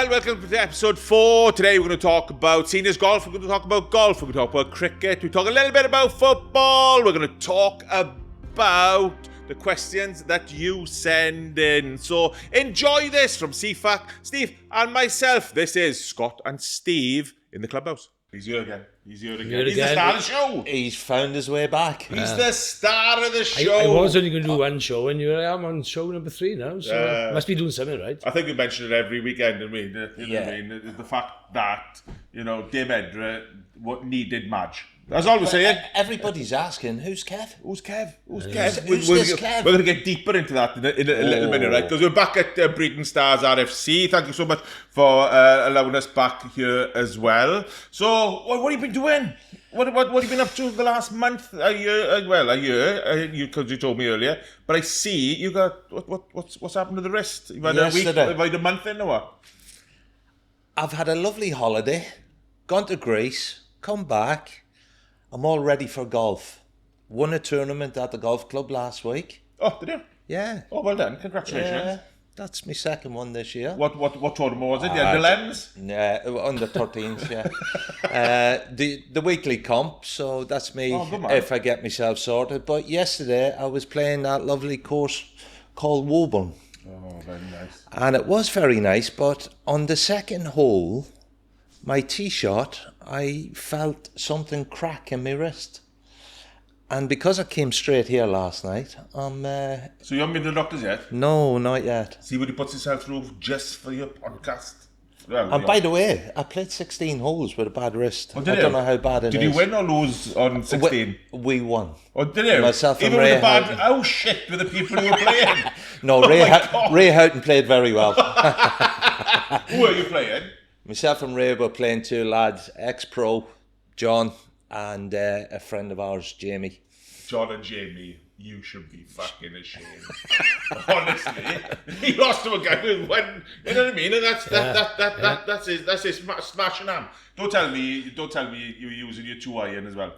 Well, welcome to episode 4. Today we're going to talk about seniors golf, we're going to talk about golf, we're going to talk about cricket, we talk a little bit about football, we're going to talk about the questions that you send in. So enjoy this from CFAC, Steve and myself. This is Scott and Steve in the clubhouse. He's here again. He's the star of the show. He's found his way back. He's the star of the show. I was only going to do one show, and here I am on show number 3 now. So must be doing something right. I think we mention it every weekend, didn't we? You know what I mean? The fact that, Dame Edra needed Madge. That's all we're saying. Everybody's asking, who's Kev? Who's Kev? Who's this Kev? We're going to get deeper into that in a little minute, right? Because we're back at Breeding Stars RFC. Thank you so much for allowing us back here as well. So, what have you been doing? What have you been up to the last month, a year, because you told me earlier. But I see you got, what's happened to the wrist? You've had a week, you've had a month in or what? I've had a lovely holiday, gone to Greece, come back. I'm all ready for golf. Won a tournament at the golf club last week. Oh, did you? Yeah. Oh, well done. Congratulations. Yeah, that's my second one this year. What tournament was it? The Lens? Yeah, under 13s, yeah. The weekly comp, so that's me if I get myself sorted. But yesterday I was playing that lovely course called Woburn. Oh, very nice. And it was very nice, but on the second hole, my tee shot, I felt something crack in my wrist. And because I came straight here last night, I'm... So you haven't been to the doctors yet? No, not yet. See what he puts himself through just for your podcast. Well, and by the way, I played 16 holes with a bad wrist. Oh, I don't know how bad it is. Did you win or lose on 16? We won. Oh, did you? Myself and Even Ray with the bad... Houghton. Oh, shit, with the people who were playing. No, Ray Houghton played very well. Who are you playing? Myself and Ray were playing 2 lads, ex-pro, John, and a friend of ours, Jamie. John and Jamie, you should be fucking ashamed. Honestly, he lost to a guy who won. You know what I mean? And that's his smashing arm. Don't tell me you're using your 2-iron as well.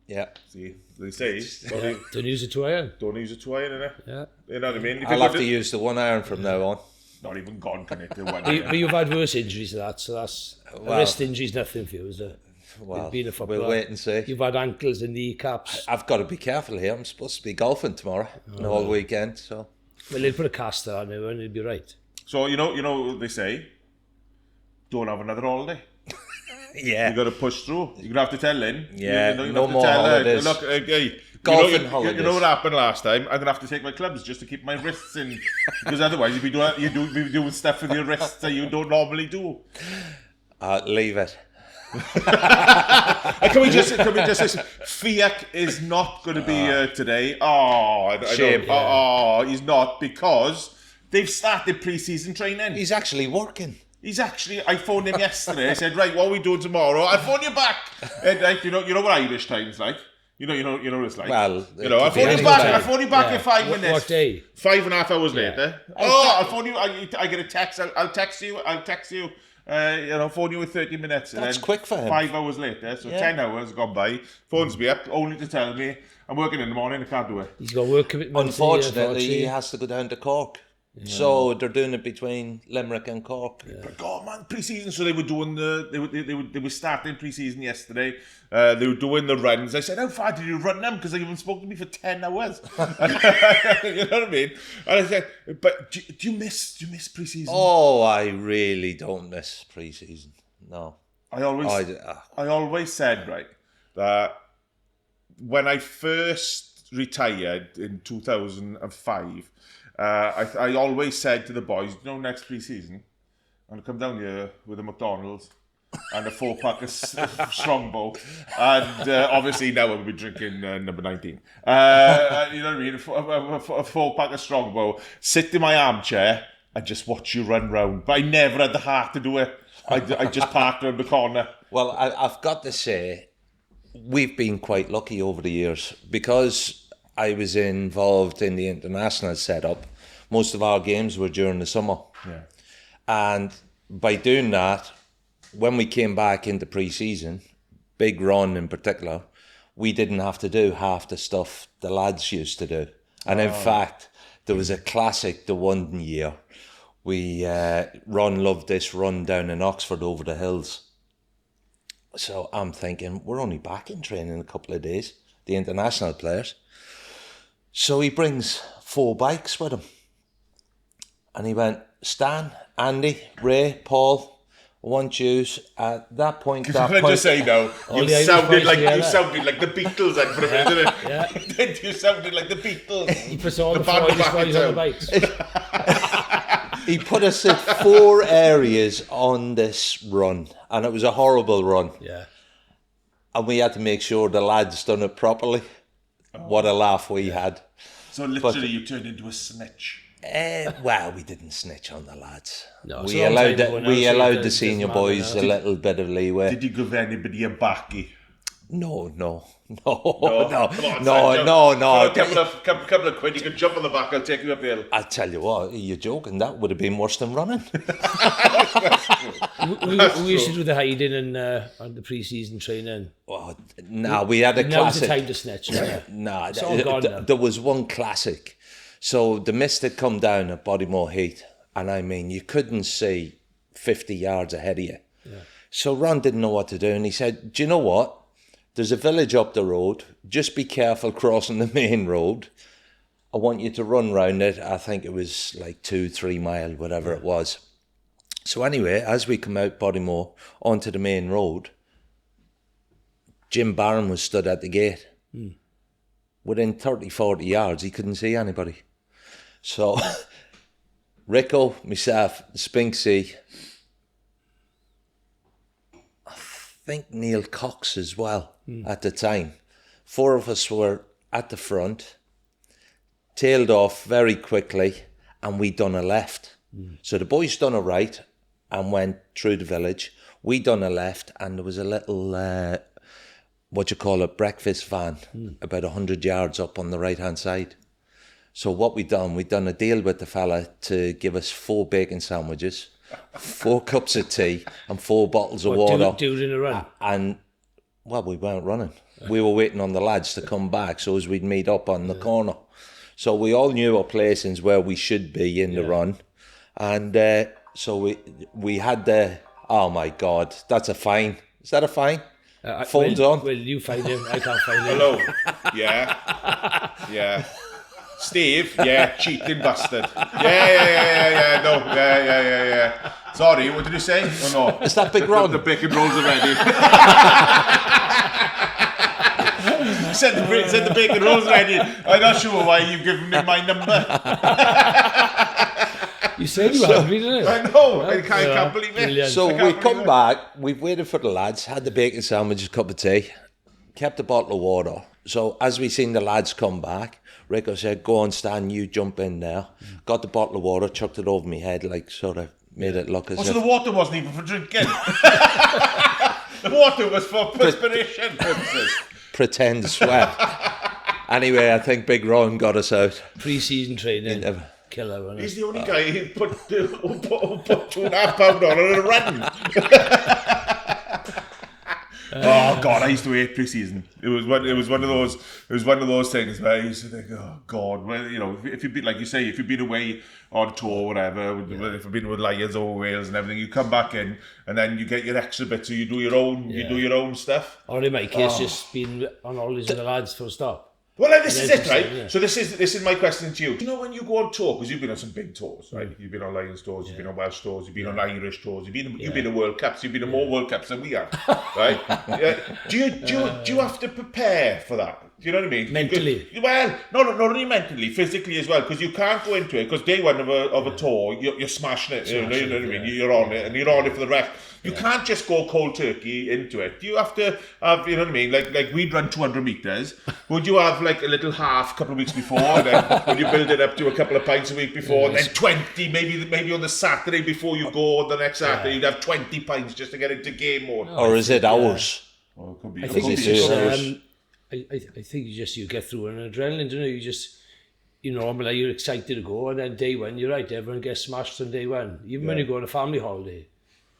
Yeah. See, they say Don't use a 2-iron. Don't use a 2-iron, innit? Yeah. You know what I mean? I'll have to use the 1-iron from now on. Not even gone, can it? But you've had worse injuries to that, so that's a wrist injury's nothing for you, is it? Well, being a footballer, we'll wait and see. You've had ankles and kneecaps. I've got to be careful here. I'm supposed to be golfing tomorrow, all weekend. So, well, they'll put a caster on you and it'll be right. So you know what they say, don't have another holiday. Yeah, you got to push through. You're gonna have to tell Lynn. Yeah, you no more holidays. Look, hey, golfing holidays. You know what happened last time? I'm gonna have to take my clubs just to keep my wrists in, because otherwise you'd be doing stuff with your wrists that you don't normally do. Leave it. Can we just say Fiat is not going to be here today? Shame. He's not, because they've started pre-season training. He's actually working. I phoned him yesterday. I said, right, what are we doing tomorrow? I'll phone you back. And like, you know what Irish time's like. You know what it's like. Well, I'll phone you back in 5 minutes. What day? 5.5 hours later. I'll phone you. I get a text. I'll text you. Phone you in 30 minutes. That's quick for him. 5 hours later, so 10 hours gone by. Phones me up, only to tell me I'm working in the morning, I can't do it. He's got work commitment. Unfortunately, he has to go down to Cork. Yeah. So they're doing it between Limerick and Cork. Yeah. But God, man, pre-season. So they were doing they were starting pre-season yesterday. They were doing the runs. I said, how far did you run them? Because they haven't spoken to me for 10 hours. You know what I mean? And I said, but do you miss pre-season? Oh, I really don't miss pre-season. No. I always said, right, that when I first retired in 2005. I always said to the boys, next pre-season, I'm going to come down here with a McDonald's and a 4-pack of Strongbow, and obviously now we'll be drinking number 19. You know what I mean? A 4-pack of Strongbow, sit in my armchair and just watch you run round. But I never had the heart to do it. I just parked around the corner. Well, I've got to say, we've been quite lucky over the years, because I was involved in the international setup. Most of our games were during the summer. Yeah. And by doing that, when we came back into pre-season, Big Ron in particular, we didn't have to do half the stuff the lads used to do. And in fact, there was a classic the one year Ron loved this run down in Oxford over the hills. So I'm thinking, we're only back in training in a couple of days, the international players. So he brings 4 bikes with him. And he went, Stan, Andy, Ray, Paul, I want yous at that point. Can I just say now, you sounded like the Beatles then for a minute, didn't it? Yeah. You sounded like the Beatles. He puts all the boys on the bikes. He put us at 4 areas on this run, and it was a horrible run. Yeah. And we had to make sure the lads done it properly. What a laugh we had. So literally you turned into a snitch. Well, we didn't snitch on the lads. No, we allowed the senior boys a little bit of leeway. Did you give anybody a backy? No. Come on, No. A couple of quid, you can jump on the back, I'll take you uphill. I tell you what, you're joking. That would have been worse than running. we used to do the hiding and on the pre-season training. Oh, no, we had a classic. Now's the time to snitch. There was one classic. So the mist had come down at Bodymore Heath, and I mean, you couldn't see 50 yards ahead of you. Yeah. So Ron didn't know what to do, and he said, do you know what? There's a village up the road. Just be careful crossing the main road. I want you to run round it. I think it was like 2-3 mile, whatever it was. So anyway, as we come out Bodymore onto the main road, Jim Barron was stood at the gate. Within 30-40 yards, he couldn't see anybody. So Rico, myself, Spinksy, I think Neil Cox as well at the time. 4 of us were at the front, tailed off very quickly, and we done a left. So the boys done a right and went through the village. We done a left, and there was a little, breakfast van, about 100 yards up on the right-hand side. So what we done a deal with the fella to give us 4 bacon sandwiches, 4 cups of tea, and 4 bottles of water. Do it in a run? And, well, we weren't running. We were waiting on the lads to come back so as we'd meet up on the corner. So we all knew our placings where we should be in the run. And so we had the, oh my God, that's a fine. Is that a fine? Phone's on. Well, you find him. I can't find him. Hello. Yeah. Steve. Yeah. Cheating bastard. Yeah. No. Yeah. Sorry. What did you say? Oh no. Is that Big Ron? The bacon rolls are ready. said the bacon rolls ready. I'm not sure why you've given me my number. You said you were hungry, didn't you? I know. I can't believe it. Brilliant. So we come back, we've waited for the lads, had the bacon sandwiches, cup of tea, kept a bottle of water. So as we seen the lads come back, Rico said, go on, Stan, you jump in there. Got the bottle of water, chucked it over my head, like sort of made it look as if... So the water wasn't even for drinking? The water was for perspiration purposes. Pretend sweat. Anyway, I think Big Ron got us out. Pre-season training. Killer, wasn't it? He's the only guy who put 2.5 pound on a run. Oh God, I used to hate pre-season. It was one of those things where I used to think, oh God, well, you know, if you've been, like you say, if you've been away on tour or whatever, if you've been with Lions or Wales and everything, you come back in and then you get your extra bit, so you do your own stuff. Or in my case, just been on holidays with the lads for a stop. Well, this is it, right? Yeah. So this is my question to you. Do you know when you go on tour, because you've been on some big tours, right? You've been on Lions tours, you've been on Welsh tours, you've been on Irish tours, you've been to World Cups, you've been to more World Cups than we have, right? Do you have to prepare for that? Do you know what I mean? Mentally? Well, not only mentally, physically as well, because you can't go into it, because day one of a tour, you're smashing it, you know what I mean? You're on it, and you're on it for the rest. You can't just go cold turkey into it. You have to have, you know what I mean? Like we'd run 200 metres. Would you have like a little half a couple of weeks before, and then would you build it up to a couple of pints a week before, and then 20 maybe on the Saturday before you go, the next Saturday you'd have 20 pints just to get into game mode. Or is it hours? Oh, it could be. I think it's just, I think you get through an adrenaline, don't you? Normally you're excited to go, and then day one, you're right, everyone gets smashed on day one. Even when you go on a family holiday,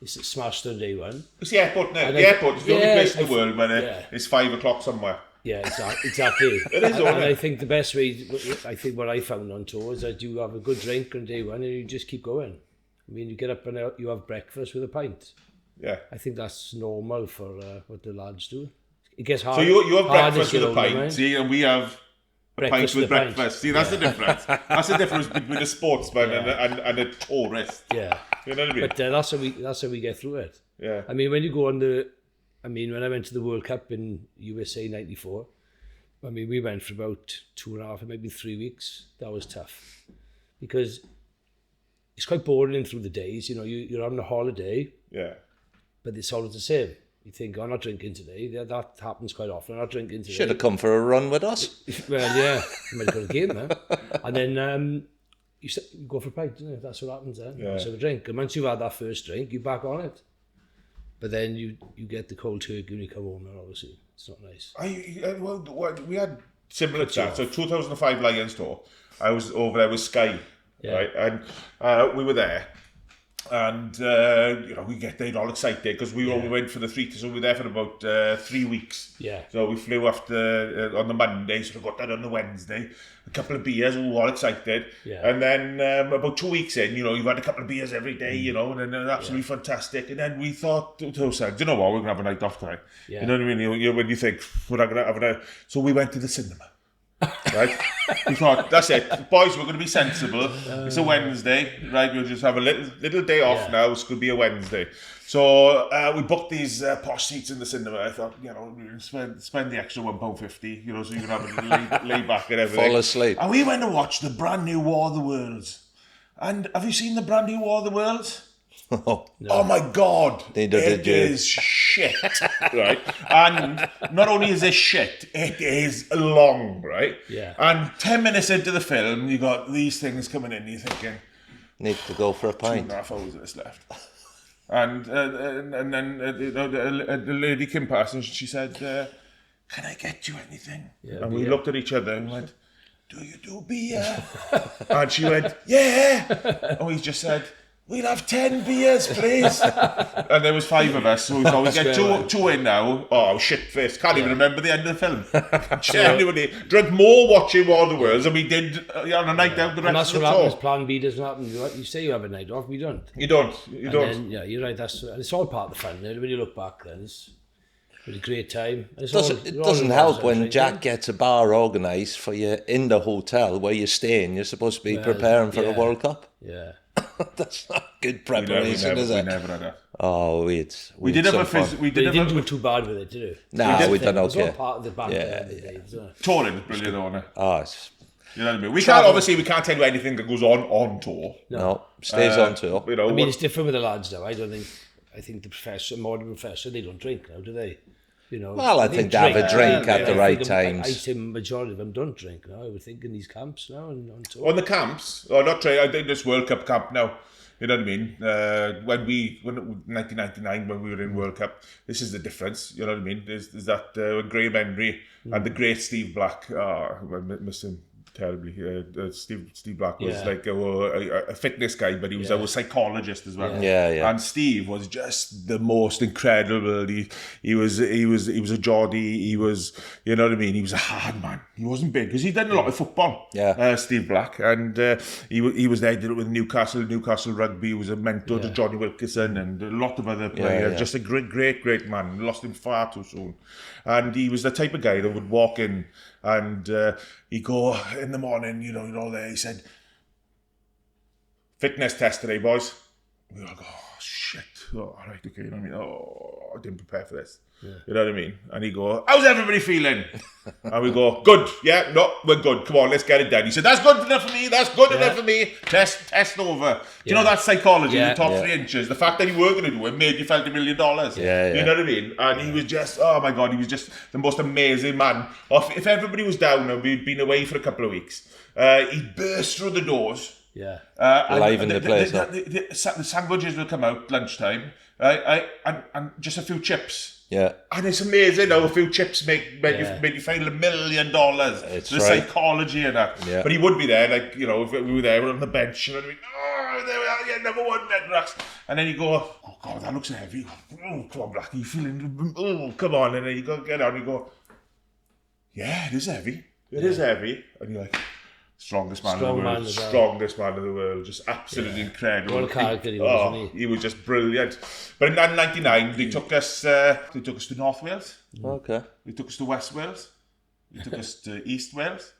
it's smashed on day one. It's the airport now. The airport is the only place in the world where it's 5 o'clock somewhere. Yeah, exactly. It is, and I think the best way, what I found on tour is that you have a good drink on day one and you just keep going. I mean, you get up and you have breakfast with a pint. Yeah. I think that's normal for what the lads do. It gets hard. So you have hard breakfast as you with a know, pint, man. see, and we have a pint with breakfast. See, that's the difference. That's the difference between a sportsman and a tourist. Yeah. You know what I mean? But that's how we get through it. Yeah. I mean, when you go on when I went to the World Cup in USA '94, I mean, we went for about 2.5, maybe 3 weeks. That was tough because it's quite boring through the days. You know, you're on a holiday, Yeah. but it's always the same. You think, I'm not drinking today. That happens quite often. I'm not drinking today. Should have come for a run with us. Well, yeah, you might have got a game then. And then you go for a pint, don't you? That's what happens then. Yeah. So a drink. And once you've had that first drink, you're back on it. But then you get the cold turkey when you come home, and obviously it's not nice. We had similar to that. So 2005 Lions tour, I was over there with Sky, right? And we were there. And, we get there all excited because we only went for the 3, so we were there for about 3 weeks. Yeah. So we flew after on the Monday, so we got there on the Wednesday. A couple of beers, we were all excited. Yeah. And then about 2 weeks in, you've had a couple of beers every day, and they're absolutely fantastic. And then we thought to ourselves, you know what, we're going to have a night off tonight. Yeah. You know what I mean? When you think, we're not going to have a night. So we went to the cinema. Right, we thought that's it, boys. We're going to be sensible. It's a Wednesday, right? We'll just have a little day off now. It's going to be a Wednesday, so we booked these posh seats in the cinema. I thought, spend the extra £1.50, so you can have a little lay back and everything. Fall asleep. And we went to watch the brand new War of the Worlds. And have you seen the brand new War of the Worlds? Oh, Oh my God! Neither did you. It is shit, right? And not only is it shit, it is long, right? Yeah. And 10 minutes into the film, you got these things coming in. You're thinking, need to go for a pint. 2.5 hours of this left. And then the lady came past and she said, "Can I get you anything?" Yeah, and we looked at each other and went, "Do you do beer?" And she went, "Yeah." And we just said, "We'll have 10 beers, please." And there was 5 of us, so we thought we'd get two in now. Oh, shit face. Can't even remember the end of the film. Genuinely. Drank more watching War of the Worlds than we did on a night out the And rest that's of what the happens. tour. Plan B doesn't happen. You say you have a night off, we don't. You don't. Then, yeah, you're right. It's all part of the fun. When you look back, then it's a great time. It doesn't help when Jack gets a bar organised for you in the hotel where you're staying. You're supposed to be preparing for the World Cup. Yeah. That's not good preparation, is it? We never had that. Oh, we did have a fun. We But you didn't didn't do have it too bad with it, did you? Nah, we done It's all okay. part of the banter at the end of the day, isn't it? touring is brilliant, on it. Oh, it's, You know what I mean? We can't tell you anything that goes on tour. no, stays on tour. I mean, it's different with the lads now. I think the modern professor, they don't drink now, do they? Well, I think they have a drink at the right times. I think majority of them don't drink now. I would think in these camps now and on tour. On the camps, not trade. I think this World Cup camp now. You know what I mean? When 1999, when we were in World Cup, this is the difference. You know what I mean? There's that when Graham Henry and the great Steve Black. I miss him terribly. Steve Black was like a fitness guy, but he was a psychologist as well. Yeah. And Steve was just the most incredible. He was a Geordie. He was, you know what I mean. He was a hard man. He wasn't big because he'd done a lot of football. Yeah. Steve Black, and he was there. Did it with Newcastle rugby. He was a mentor to Johnny Wilkinson and a lot of other players. Just a great man. Lost him far too soon, and he was the type of guy that would walk in. And he'd go in the morning, you're all there. He said, "Fitness test today, boys." We were like, "Oh, shit. Oh, all right, okay." You know what I mean? Oh, I didn't prepare for this. Yeah. You know what I mean? And he'd go, "How's everybody feeling?" And we go, "Good. Yeah, no, we're good. Come on, let's get it done." He said, "That's good enough for me. That's good enough for me. Test over." Do you know that psychology, the top 3 inches? The fact that you were going to do it made you felt $1 million. Yeah. You know what I mean? And he was just, oh my God, he was just the most amazing man. If everybody was down and we'd been away for a couple of weeks, he'd burst through the doors. Yeah. Liven the place up. The sandwiches will come out lunchtime, and just a few chips. Yeah. And it's amazing how a few chips made you find $1 million. It's the right. psychology in that. Yeah. But he would be there, like, if we were there, we're on the bench, you know what I mean? Oh, there we are, yeah, number 1 net racks. And then you go, "Oh God, that looks heavy." "Oh, come on, Black, are you feeling, oh, come on." And then you go, get on, you go, "Yeah, it is heavy. It is heavy." And you're like, Strongest man Strong in the man world. as well. Strongest man in the world. Just absolutely incredible. What a character he was, wasn't he? He was just brilliant. But in 1999, they took us to North Wales. Okay. They took us to West Wales. They took us to East Wales.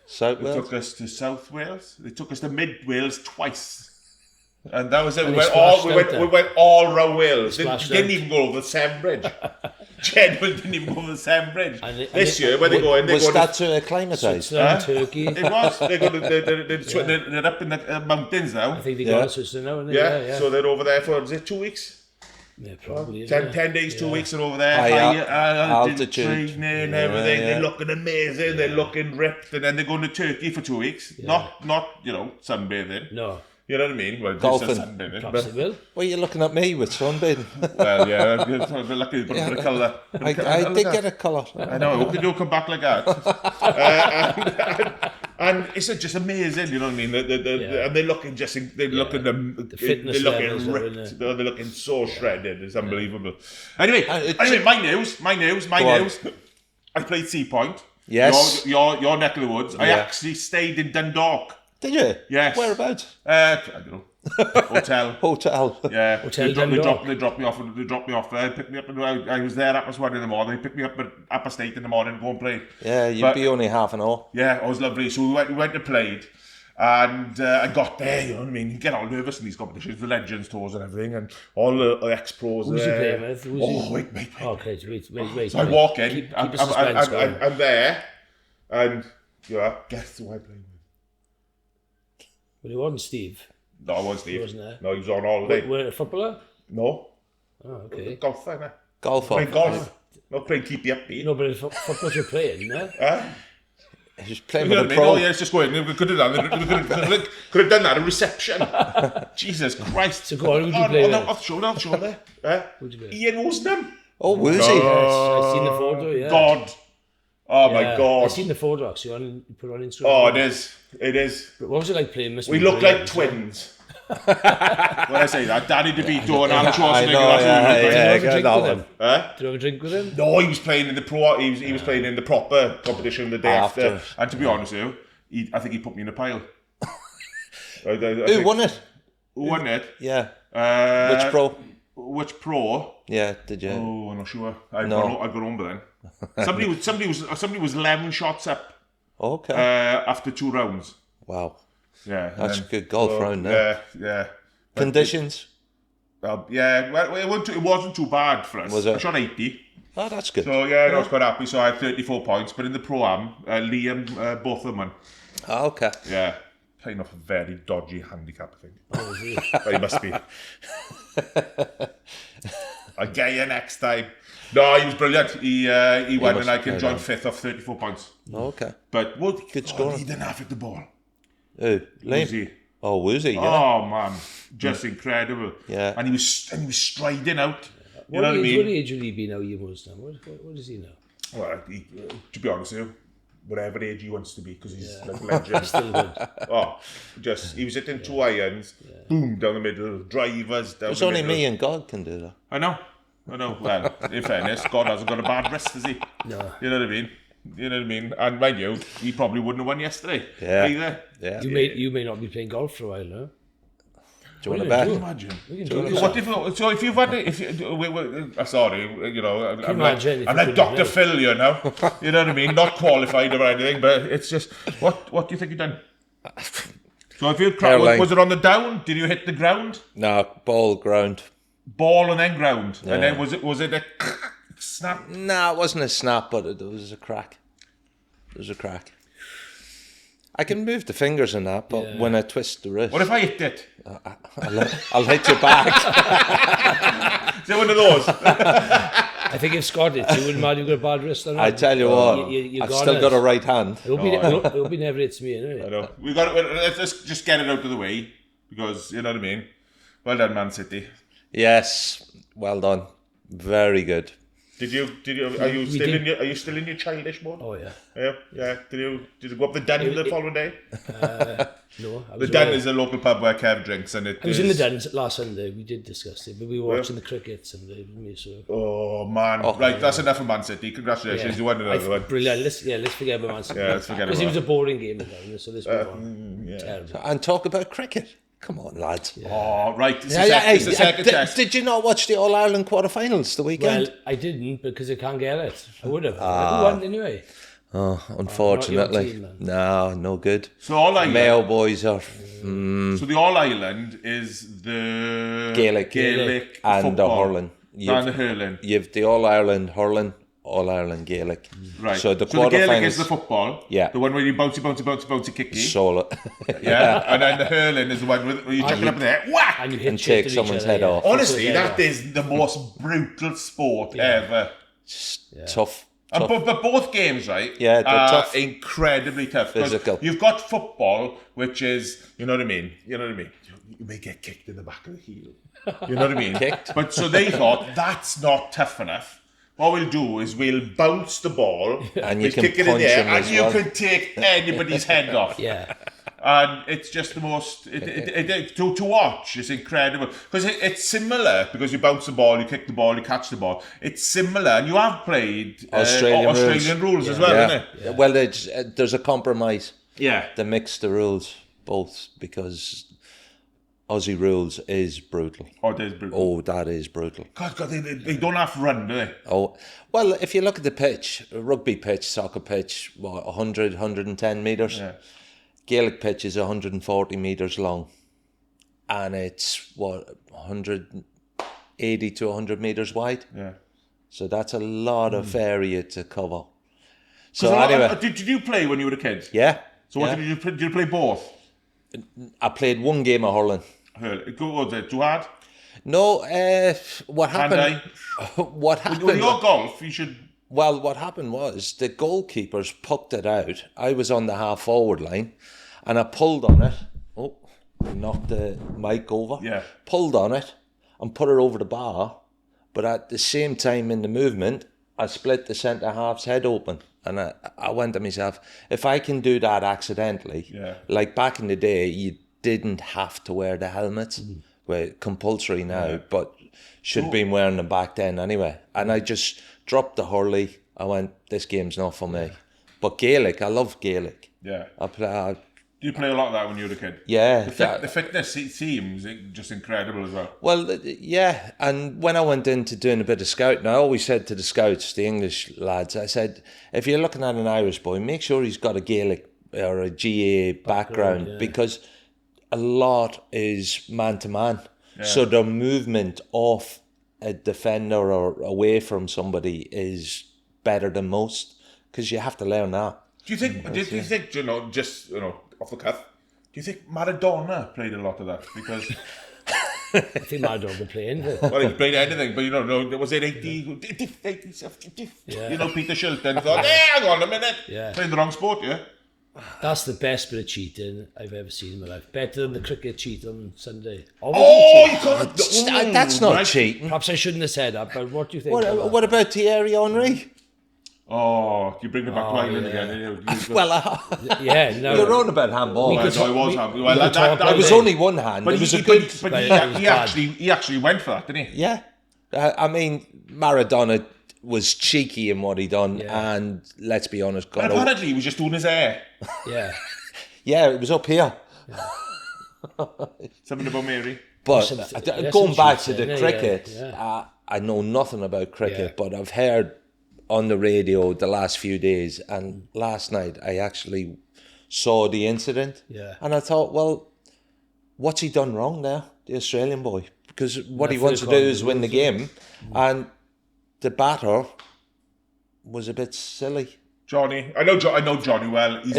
South They Wales. took us to South Wales. They took us to Mid Wales twice. And that was it. And We they went all round Wales. They splashed didn't out. even go over the Severn Bridge. Genuinely didn't even go over the Severn Bridge. And This year, where they go in, they Was go that to acclimatise? Switzerland, Turkey. It was. They're up in the mountains now. I think they Yeah. got to Switzerland now, and Yeah, so they're over there for, was it 2 weeks? yeah, probably. isn't 10 it? days, 2 weeks are over there. High altitude. Training, everything. Yeah. They're looking amazing. They're looking ripped. And then they're going to Turkey for 2 weeks. Not sunbathing. No, You know what I mean? Well, Golfing. just sunbathing. perhaps they will. Well, you're looking at me with sunbathing. Well, yeah, I'm lucky to put a bit of colour. I did get a colour. I know, I hope they don't come back like that. And it's just amazing, you know what I mean? And they're looking they're looking fitness they're looking levels are in ripped. there. They're looking so shredded. It's unbelievable. Anyway, it- my news. Go on. I played Sea Point. Yes. Your neck of the woods. I Yeah. actually stayed in Dundalk. Did you? Yes. Whereabouts? I don't know. Hotel. Hotel. Yeah, Hotel they Dundalk. dropped me off there, picked me up, and I was there at 1 in the morning. They picked me up at 8 in the morning to go and play. Yeah, you'd But- be only half an hour. Yeah, it was lovely. So we went and played, and I got there, you know what I mean? You get all nervous in these competitions, the Legends tours and everything, and all the ex-pros Who's he there. playing with? Wait. Okay, wait. So I walk in, Keep the suspense going. I'm there, and guess who I played with? Well, it wasn't Steve. No, I wasn't Steve. He wasn't there. No, he was on holiday. Were a footballer? No. Oh, okay. Golfer, innit? Golfer. Playing golf. Not playing keep you upbeat. No, but footballers were playing, no? He was playing You know with what a I mean? pro. Oh, yeah, it's just going. We could have done that at reception. Jesus Christ. So go on, who'd you play with? I'll show there. Who'd you play? Ian Woosnam. Oh, Woozy. Yes, I've seen the photo, yeah. God. Oh, my Yeah, God. I've seen the photo, actually, you put on Instagram. Oh, it is. It is. But what was it like playing Miss We look like twins. When I say that, Danny DeVito and Alan I Schwarzenegger. know, That's who we look like. Did you have a get drink that with one. him? Huh? Did you have a drink with him? No, he was playing in the pro. He was playing in the proper competition the day after. And to be honest with you, I think he put me in a pile. Who won it? Who won it? Yeah. Which Which pro? Which pro? Yeah, did you? Oh, I'm not sure. I've No. got home by then. Somebody was 11 shots up Okay. after 2 rounds. Wow. Yeah, That's a good golf round there. Yeah. Conditions? Well, it wasn't too bad for us. Was it? I shot 80. Oh, that's good. So yeah, I was quite happy. So I had 34 points. But in the pro-am, Liam, both of them won. Oh, okay. Yeah. Playing off a very dodgy handicap, I think. Oh, was he? But he must be. I'll get you next time. No, he was brilliant. He won, and I can join 5th off 34 points. Okay. But Good score. he didn't have it the ball. Who? Liam? Woozy. Oh, Woozy, yeah. Oh man, just incredible. Yeah. And he was striding out. You What know what I mean? age will he be now, Ian Woosnam? What is he now? Well, to be honest with you, whatever age he wants to be, because he's like a legend. Still good. Oh, he was hitting 2 irons, boom, down the middle, drivers down It's the only middle. me and God can do that. I know. Well, in fairness, God hasn't got a bad wrist, has he? No. You know what I mean? And mind you, he probably wouldn't have won yesterday. Yeah. Either. Yeah. You may not be playing golf for a while now. Do you want to What bet? do you Imagine. We can do it. What if you've had it, sorry, you know, I'm imagine if like, you I'm like couldn't Dr. Phil, you know, you know what I mean? Not qualified or anything, but it's just, what do you think you've done? So if you Hurling. was it on the down? Did you hit the ground? No, ball ground. Ball and then ground, Yeah. and then was it a snap? No, it wasn't a snap, but it was a crack. There was a crack. I can move the fingers in that, but when I twist the wrist, What if I hit it? I'll hit you back. Is it one of those? I think if Scott hits you, wouldn't matter, you've got a bad wrist or not. I tell you what, You I've got still it. got a right hand. It'll be never hits me anyway. I know. We got. Let's just get it out of the way because you know what I mean. Well done, Man City. Yes, well done. Very good. Are you still in your childish mode? Oh yeah. Yeah. Did you go up the den the following day? No. The den is a local pub where Kev drinks, and I was in the den last Sunday. We did discuss it, but we were watching the cricket Sunday with me. So. Oh man! Right, that's enough of Man City. Congratulations, you won another one. Brilliant. Let's forget about Man City. Yeah, let's forget about it. Because it was a boring game again, so let's move on. Terrible. And talk about cricket. Come on, lads. Yeah. Oh, right. It's the second test. Did you not watch the All-Ireland quarterfinals the weekend? Well, I didn't because I can't get it. I would have. Who won anyway? Oh, unfortunately. Team, no good. So All-Ireland. Mayo boys are... So the All-Ireland is the... Gaelic and football. the hurling. And the hurling. You've the All-Ireland hurling, All-Ireland Gaelic. Right. So the Gaelic is the football. Yeah. The one where you bouncy, kicky. Solo. Yeah. And then the hurling is the one where you chuck it up there, whack! And take someone's head off. Honestly, that is the most brutal sport ever. Tough. But both games, right? Yeah, they're are tough. Incredibly tough. Physical. You've got football, which is, you know what I mean? You may get kicked in the back of the heel. You know what I mean? Kicked. But so they thought, that's not tough enough. What we'll do is we'll bounce the ball, and you can kick it in punch the air, him and as you well. can take anybody's head off. Yeah. And it's just the most, to watch, it's incredible. Because it's similar, because you bounce the ball, you kick the ball, you catch the ball. It's similar, and you have played Australian rules as well, isn't it? Yeah. Well, there's a compromise. Yeah. They mix the rules, both, because Aussie rules is brutal. Oh, it is brutal. Oh, that is brutal. God, they don't have to run, do they? Oh, well, if you look at the pitch, a rugby pitch, soccer pitch, 100, 110 metres. Yeah. Gaelic pitch is 140 metres long, and it's 180 to 100 metres wide. Yeah. So that's a lot of area to cover. So anyway, did you play when you were a kid? yeah. So what did you play? Did you play both? I played one game of hurling. Was it too hard? No, what happened? What happened? When you're golf, you should. Well, what happened was the goalkeepers pucked it out. I was on the half forward line, and I pulled on it. Oh, knocked the mic over. Yeah. Pulled on it and put it over the bar. But at the same time in the movement, I split the centre half's head open. And I went to myself, if I can do that accidentally, like back in the day, you didn't have to wear the helmets. Well, compulsory now, but should have been wearing them back then anyway. And I just dropped the hurley. I went, this game's not for me. But Gaelic, I love Gaelic. Yeah. Do you play a lot of that when you were a kid? Yeah. The fitness seems just incredible as well. Well, yeah. And when I went into doing a bit of scouting, I always said to the scouts, the English lads, I said, if you're looking at an Irish boy, make sure he's got a Gaelic or a GA background because a lot is man-to-man. Yeah. So the movement off a defender or away from somebody is better than most because you have to learn that. Do you think, off the cuff, do you think Maradona played a lot of that? Because I think Maradona would play anything. Well, he played anything, but was it 80, Peter Shilton thought, hang on a minute, playing the wrong sport, yeah? That's the best bit of cheating I've ever seen in my life. Better than the cricket cheat on Sunday. That's not cheating. Perhaps I shouldn't have said that, but what do you think? What about Thierry Henry? Oh, you bring it back to Ireland again. You're on about handball. It was handball. It was only one hand. But it was a good. But he actually went for that, didn't he? Yeah, I mean Maradona was cheeky in what he done, and let's be honest, and apparently he was just doing his hair. Yeah, it was up here. Something about Mary. But going back to the cricket, I know nothing about cricket, but I've heard on the radio the last few days, and last night I actually saw the incident, and I thought, well, what's he done wrong there, the Australian boy? Because what he wants to do is win the game, and the batter was a bit silly. Johnny. I know Johnny well. He's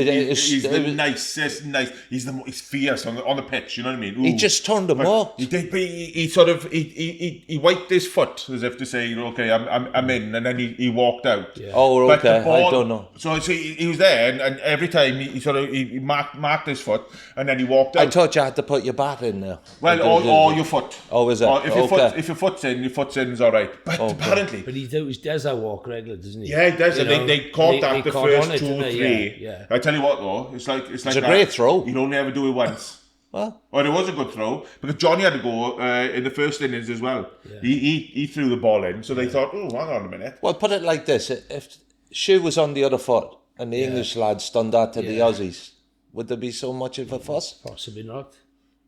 the nicest. He's fierce on the pitch. You know what I mean? Ooh. He just turned him off. He did. He wiped his foot as if to say, okay, I'm in, and then he walked out. Yeah. Oh, okay. I don't know. So he was there, and every time he marked his foot, and then he walked out. I thought you had to put your bat in there. Well, or your foot. Oh, is it? Or if your foot's in, is all right. But apparently, but he does that walk regular, doesn't he? Yeah, he does. They caught that the first 2 or 3. Yeah. I tell you what, though, it's like it's a great throw. You'd only ever do it once. Well, it was a good throw because Johnny had to go in the first innings as well. Yeah. He threw the ball in, so they thought, oh, hang on a minute. Well, put it like this: if shoe was on the other foot and the English lads done that to the Aussies, would there be so much of a fuss? Possibly not.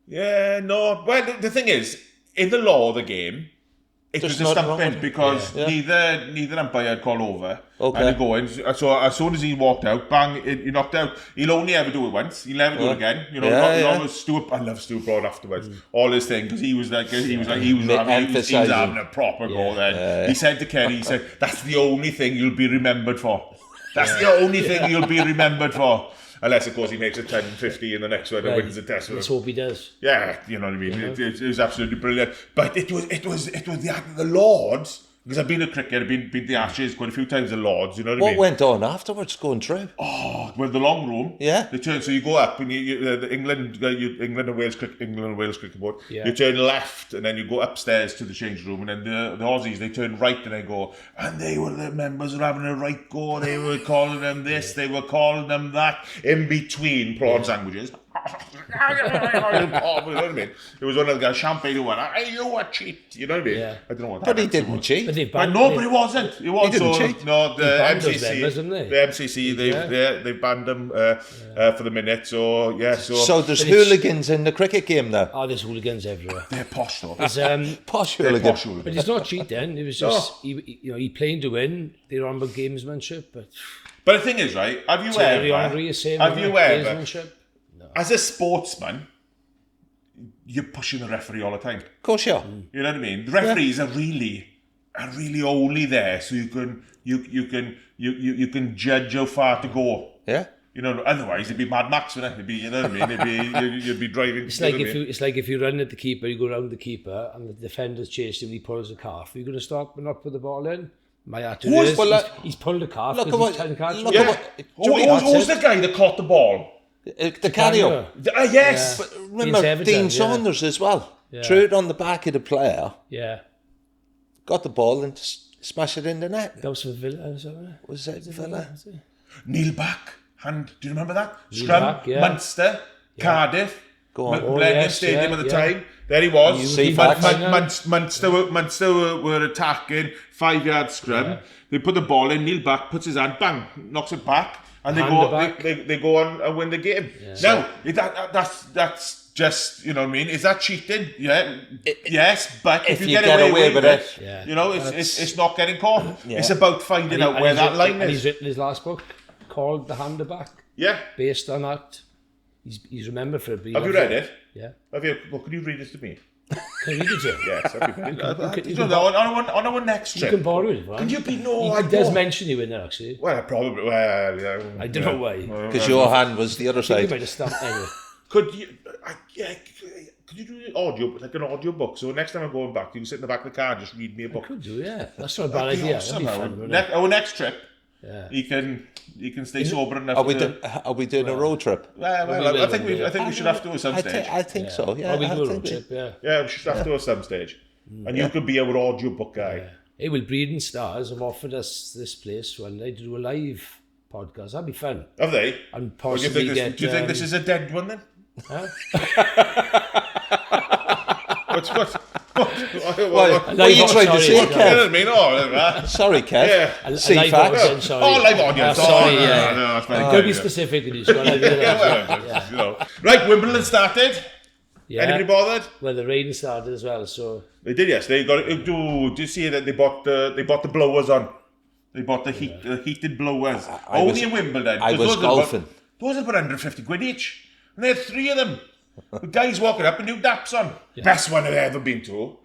Yeah, no. Well, the thing is, in the law of the game, it was a stumping because neither umpire had called over. Okay. And going. So as soon as he walked out, bang, he knocked out. He'll only ever do it once. He'll never do it again. You know, Stuart. I love Stuart Broad afterwards. All his thing because he was having a proper go. Then he said to Kerry, he said, "That's the only thing you'll be remembered for. That's the only thing you'll be remembered for." Unless, of course, he makes a 10-50 in the next one and wins the test. Let's hope he does. Yeah, you know what I mean. It was absolutely brilliant. But it was the Lords, because I've been a cricket, I've been the Ashes quite a few times, the Lords, you know what I mean? What went on afterwards going through? Oh, well, the long room. Yeah. They turn, so you go up, and the England and Wales cricket board, you turn left, and then you go upstairs to the change room, and then the Aussies, they turn right, and they go, and the members were having a right go, they were calling them this, they were calling them that, in between prawn sandwiches. You know what I mean? It was one of the guys, champagne, who went, "Hey, you a cheat?" You know what I mean? Yeah. I don't know what that But he didn't cheat. But he wasn't. He didn't cheat. No, the MCC. They've banned him for the minute. So So there's hooligans in the cricket game now. Oh, there's hooligans everywhere. They're posh though. Posh hooligans. But it's not cheating. It was just he playing to win. They're on about gamesmanship, but the thing is, right? Have you ever? As a sportsman, you're pushing the referee all the time. Of course you are. You know what I mean? The referees are really only there so you can judge how far to go. Yeah. You know, otherwise it'd be Mad Max, wouldn't it? It'd be, you know what I mean? You'd be driving. It's like if you run at the keeper, you go around the keeper, and the defender's chasing him. He pulls a calf. Are you going to stop and not put the ball in? My attitude is he's pulled a calf. Who's the guy that caught the ball? The carry-up. Yes. But remember Dean Saunders as well. Yeah. Threw it on the back of the player. Yeah. Got the ball and smashed it in the net. That was for Villa, was that Villa? Neil Back. Do you remember that? Scrum, Munster, Cardiff, Millennium Stadium at the time. There he was. Munster were attacking, 5-yard scrum. They put the ball in, Neil Back puts his hand, bang, knocks it back. And they go on and win the game. Yeah. Now, that's just, you know what I mean? Is that cheating? Yeah. Yes, but if you get away with it, you know, it's not getting caught. Yeah. It's about finding out where that line is. And he's written his last book called The Hander Back. Yeah. Based on that. He's remembered for it. Have you read it? Yeah. Well, can you read this to me? Can you read it to you? Yes, that'd be fine. On our next trip. You can borrow it. Can you be He does mention you in there, actually. Well, probably. Well, yeah. I don't know why. Because your hand was the other side. You might have stopped anyway. Could you do an audio, like an audio book? So next time I'm going back, you can sit in the back of the car and just read me a book. I could do, yeah. That's not a bad idea. Awesome. That'd be fun, our next trip, you can stay sober enough. Are we doing a road trip? Well, I think we should have to at some stage. I think so. Yeah, we do a road trip. Yeah, we should have to at some stage. And you could be our audio book guy. Yeah. Hey, well, Breeding Stars have offered us this place one day to do a live podcast. That'd be fun. Have they? And possibly do you think this is a dead one then? Huh? What are you trying to say, Kev? You know what I mean? Oh, sorry, Kev. Yeah. Live audience, sorry. Live audience. Sorry, yeah. Could be specific in each one. Right, Wimbledon started. Yeah. Anybody bothered? Well, the rain started as well, so they did. Yes, they got. Do you see that they bought the blowers on? They bought the heated blowers. Only in Wimbledon. I was golfing. Those are about 150 quid each, and they had 3 of them. The guy's walking up and new daps on. Best one I've ever been to.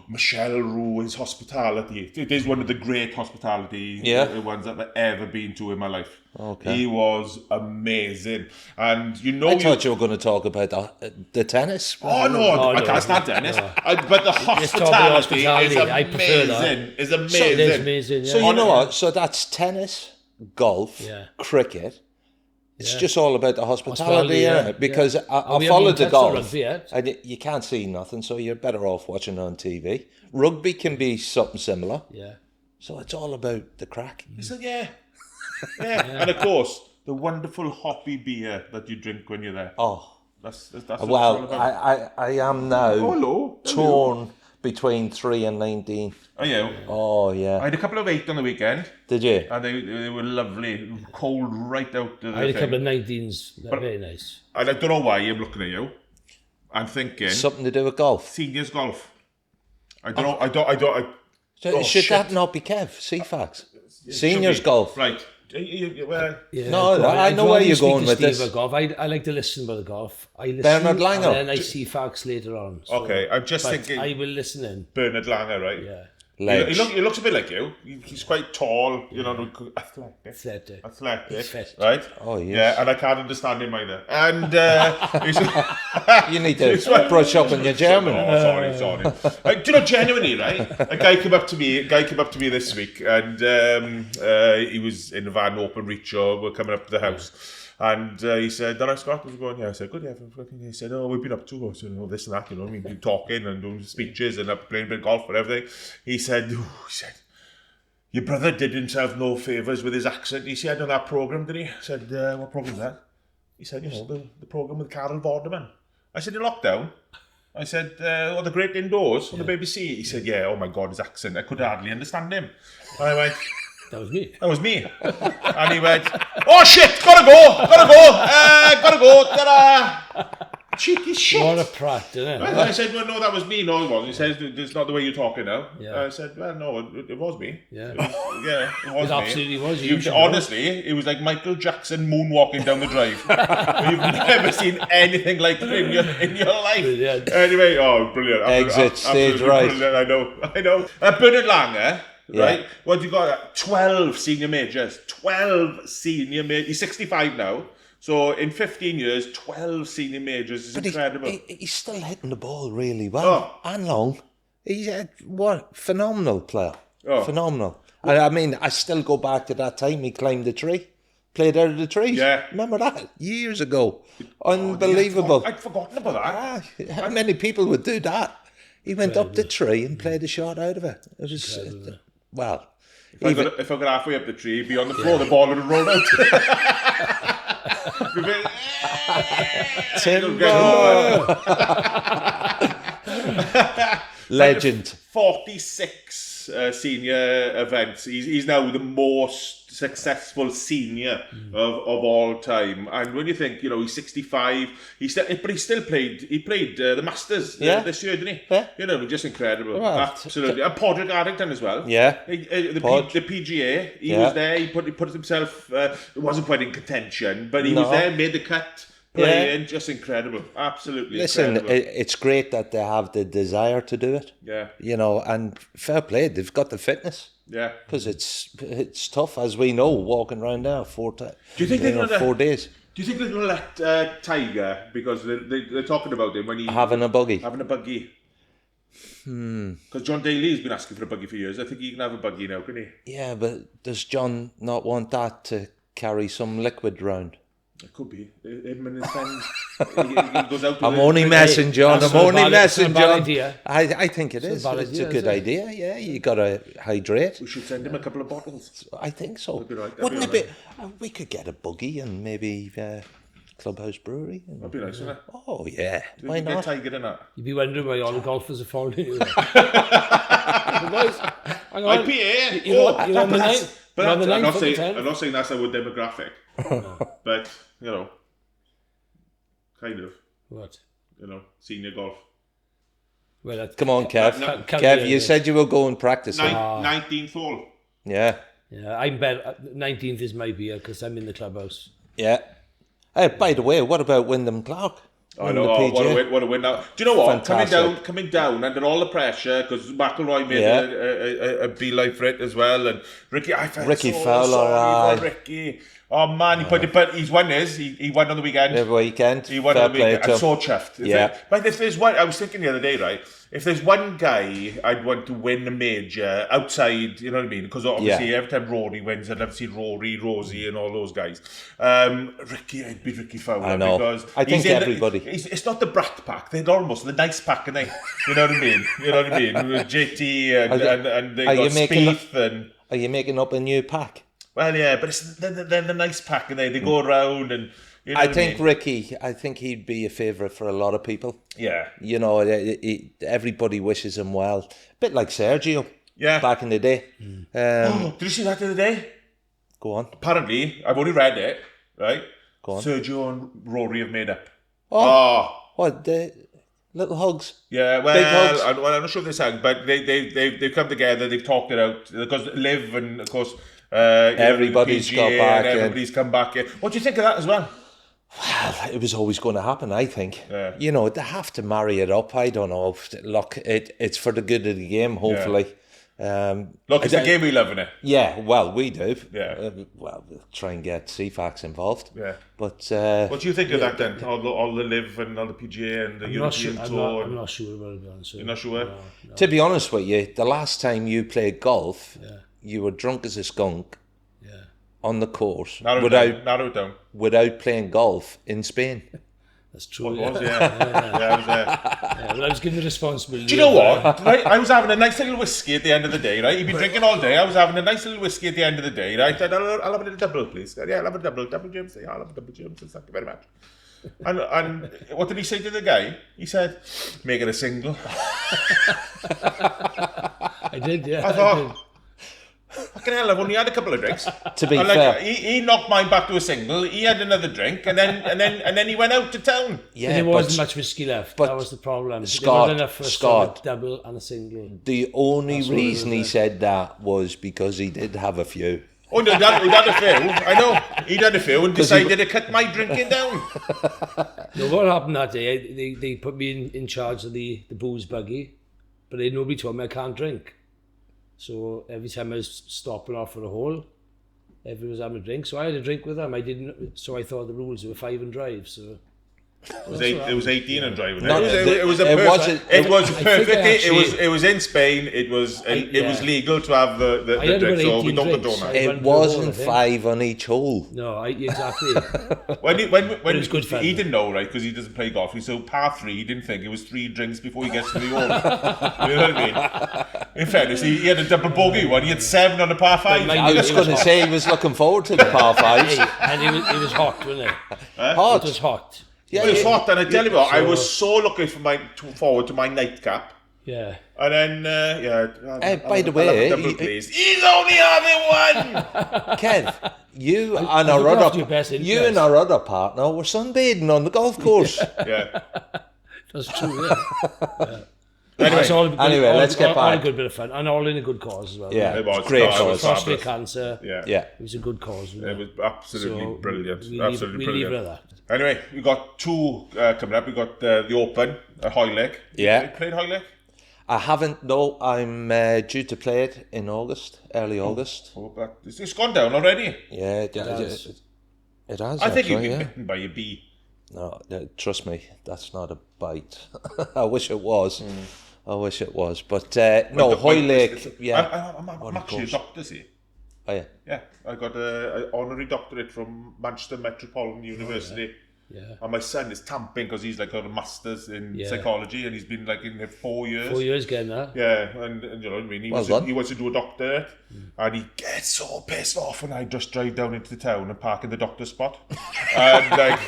Michelle Rue's hospitality. It is one of the great hospitality ones I've ever been to in my life. Okay. He was amazing. And I thought you were going to talk about the tennis. Oh, no, I can't stand tennis. But the hospitality is amazing. It's amazing. It's amazing, yeah. So you know what? So that's tennis, golf, cricket. It's just all about the hospitality, isn't it? Because I followed the golf. You can't see nothing, so you're better off watching it on TV. Rugby can be something similar. Yeah. So it's all about the crack. He said, yeah. And of course, the wonderful hoppy beer that you drink when you're there. Oh. That's what well, it's all about. I am now torn between 3 and 19. Oh, yeah. Oh, yeah. I had a couple of 8 on the weekend. Did you? And they were lovely. Cold right out to the I had a couple of 19s. They're very nice. And I don't know why I'm looking at you. I'm thinking... Something to do with golf? Seniors golf. I don't know. Should that not be Kev? CFAX? Seniors golf? Right. I know where you're going with this. Golf. I like to listen to the golf. I listen, Bernard Langer. And then I see facts later on. So, okay, I'm just thinking. I will listen in. Bernard Langer, right? Yeah. He looks a bit like you. He's quite tall, athletic, right? Oh, yes. Yeah, and I can't understand him either. And you need to brush up on your German. Oh, sorry. Do you know, genuinely, right? A guy came up to me this week, and he was in the van, open reach, or we're coming up to the house. And he said, "All right, Scott, how's it going?" Yeah, I said, "Good, yeah." He said, "Oh, we've been up to this and that, you know, we've been talking and doing speeches and playing a bit of golf and everything." He said, "Your brother did himself no favours with his accent." He said, "On that programme, did he?" I said, "What programme's that?" He said, the programme with Carol Vorderman. I said, "In lockdown?" I said, the Great Indoors on the BBC. He said, "Yeah, oh my God, his accent. I could hardly understand him." And I went... That was me. And he went, "Oh shit, gotta go, ta-da." Cheeky shit. What a prat, isn't it? I said, "Well, no, that was me." "No, it wasn't." He says, "It's not the way you're talking now." Yeah. I said, "Well, no, it was me." Yeah. It was It me. absolutely was. Honestly, it was like Michael Jackson moonwalking down the drive. You've never seen anything like it in your life. Brilliant. Anyway, brilliant. Exit stage right. Brilliant, I know. Bernard Langer. Right? What you got? 12 senior majors. 12 senior majors. He's 65 now. So in 15 years, 12 senior majors is incredible. He's still hitting the ball really well. And long. He's a phenomenal player. Phenomenal. And I mean, I still go back to that time he climbed the tree. Played out of the trees. Yeah. Remember that? Years ago. Unbelievable. I'd forgotten about that. How many people would do that? He went up the tree and played a shot out of it. It was... Well, if I got halfway up the tree, be on the floor, the ball would have rolled out. Timber! Legend. 46 senior events. He's now the most successful senior of all time. And when you think, he's 65, but he still played. He played the Masters this year, didn't he? Yeah. Just incredible. Well, absolutely. And Podrick Arrington as well. Yeah. The PGA. He was there. He put himself. It wasn't quite in contention, but he was there, made the cut. Playing, just incredible, absolutely. Listen, incredible. It's great that they have the desire to do it. Yeah, and fair play, they've got the fitness. Yeah, because it's tough, as we know, walking around now 4 days. Do you think they're gonna 4 days? Do you think they're gonna let Tiger, because they're talking about him when he having a buggy? Because John Daly's been asking for a buggy for years. I think he can have a buggy now, can he? Yeah, but does John not want that to carry some liquid round? It could be. Him and his friends. he goes out. I'm only messing, John. I think it is. It's a good idea. Yeah, you got to hydrate. We should send him a couple of bottles. I think so. Right. Wouldn't it be? We could get a buggy and maybe Clubhouse Brewery. That'd be nice, wouldn't it? Oh yeah. Why not? Get Tiger in that. You'd be wondering why all the golfers are falling in. Boys, hang on. IPA. You're on the ninth. But I'm not saying that's our demographic. But, kind of. What? Senior golf. Well, come on, Kev. Kev, you said you were going practicing. 19th hole. Yeah. Yeah, I'm better. 19th is my beer because I'm in the clubhouse. Yeah. Hey, by the way, what about Wyndham Clark? I know, what a win now. Do you know what? Coming down under all the pressure, because McIlroy made a beeline for it as well, and Ricky, I felt sorry for Ricky. Oh man, but he's won his. He won on the weekend. He won on the weekend. I'm so chuffed. Yeah. But if there's one, I was thinking the other day, right? If there's one guy I'd want to win a major outside, you know what I mean? Because obviously every time Rory wins, I'd love to see Rory, Rosie, and all those guys. Ricky, I'd be Ricky Fowler. I know. Because I think everybody. It's not the brat pack. They're almost the nice pack, aren't they? You know what I mean? With JT and they got Spieth and. Are you making up a new pack? Well, yeah, but they're the nice pack, and they go around and. You know Ricky, I think he'd be a favourite for a lot of people. Yeah. You know, everybody wishes him well. A bit like Sergio. Yeah. Back in the day. Did you see that the other day? Go on. Apparently, I've only read it, right? Go on. Sergio and Rory have made up. What? The little hugs? Yeah, well, big hugs? I'm not sure if they sang, but they've come together, they've talked it out. Because Liv and, of course, everybody's got back. And everybody's come back in. What do you think of that as well? Well, it was always going to happen, I think. Yeah. You know, they have to marry it up. I don't know. Look, it's for the good of the game, hopefully. Yeah. Look, it's a game we love, innit? Yeah, well, we do. Yeah. We'll try and get CFAX involved. Yeah. But what do you think of that then? All the Live and all the PGA and the European Tour? I'm not sure about it, to be honest. You're not sure? No. To be honest with you, the last time you played golf, you were drunk as a skunk. On the course narrow it down without playing golf in Spain. That's true. I was there. But I was given the responsibility. Do you know what? Right? I was having a nice little whiskey at the end of the day, right? You've been drinking all day. I was having a nice little whiskey at the end of the day, right? I said, I'll have a little double, please. Yeah, I'll have a double James. Yeah, I'll have a double James. Thank you very much. And what did he say to the guy? He said, make it a single. I did, yeah. I thought, fucking hell, I've only had a couple of drinks. To be fair, he knocked mine back to a single. He had another drink, and then he went out to town. Yeah, there wasn't much whiskey left. That was the problem. Scott, there wasn't enough for a double and a single. The only reason he said that was because he did have a few. Oh, no, he'd had a few. I know. He'd had a few and decided to cut my drinking down. No, what happened that day? They put me in charge of the booze buggy, but nobody told me I can't drink. So every time I was stopping off for a hole, everyone was having a drink. So I had a drink with them. I didn't. So I thought the rules were 5 and drive. So it was 18 and driving. It was perfect. It was in Spain. It was legal to have the drink. So we don't condone that. It wasn't 5 on each hole. No, exactly. when it was good fun. He didn't know, right? Because he doesn't play golf. So par 3, he didn't think it was 3 drinks before he gets to the hole. You know what I mean? In fairness, he had a double bogey one. He had 7 on the par 5. I was going to say he was looking forward to the par 5s. And it was hot, wasn't it? Hot. It was hot. Yeah, it was hot, and I tell you what, I was so looking forward to my nightcap. Yeah. And then, by the way, he's only having one. Kev, you and our other partner were sunbathing on the golf course. Yeah, that's true. Yeah. Anyway, let's get back. All a good bit of fun, and all in a good cause as well. Yeah, it was great cause. Prostate cancer. Yeah. It was a good cause. It was absolutely brilliant. We Absolutely brilliant. leave it at that. Anyway, we got 2 coming up. We got the Open at Hoylake. Yeah. You played Hoylake? I haven't. No, I'm due to play it in August, early August. It's gone down already. Yeah, it has. I think you've been bitten by a bee. No, trust me, that's not a bite. I wish it was. I wish it was, but no, Hoylake. Yeah, I'm actually a doctor, see. Oh yeah. Yeah, I got an honorary doctorate from Manchester Metropolitan University. Yeah. And my son is tamping because he's like got a master's in psychology, and he's been like in there 4 years. 4 years getting that. Yeah, and you know what I mean. He wants to do a doctorate, and he gets so pissed off when I just drive down into the town and park in the doctor's spot. And like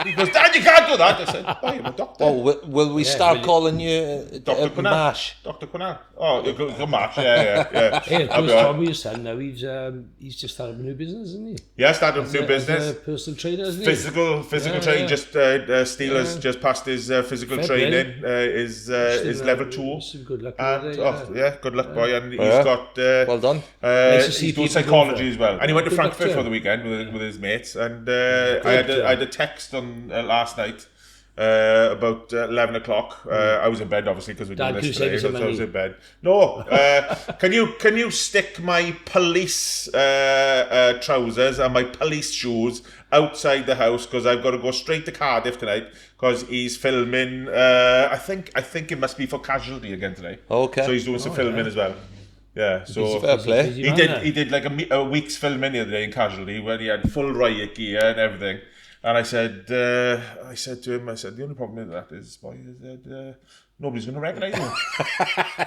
he goes, "Dad, you can't do that." I said, "I'm a doctor." Oh, will we start calling you Dr. Quinal? Mash? Dr. Quinal. Oh, you're Mash. Yeah. Hey, Tommy, your son now, he's just started a new business, isn't he? Yeah, started a new business. As a personal trainer, isn't he? Physical training. Just Steelers just passed his physical training. His level 2. Some good luck. And good luck, boy. And he's got well done. He's doing psychology as well. And he went to Frankfurt for the weekend with his mates. And I had a text on last night about 11 o'clock. I was in bed, obviously, because we're doing this today. So I was in bed. No, can you stick my police trousers and my police shoes outside the house, because I've got to go straight to Cardiff tonight because he's filming. I think it must be for Casualty again today. Okay. So he's doing some filming as well. Yeah, so fair play. He did like a week's filming the other day in Casualty when he had full riot gear and everything. And I said to him, the only problem with that is, boy, nobody's going to recognise him.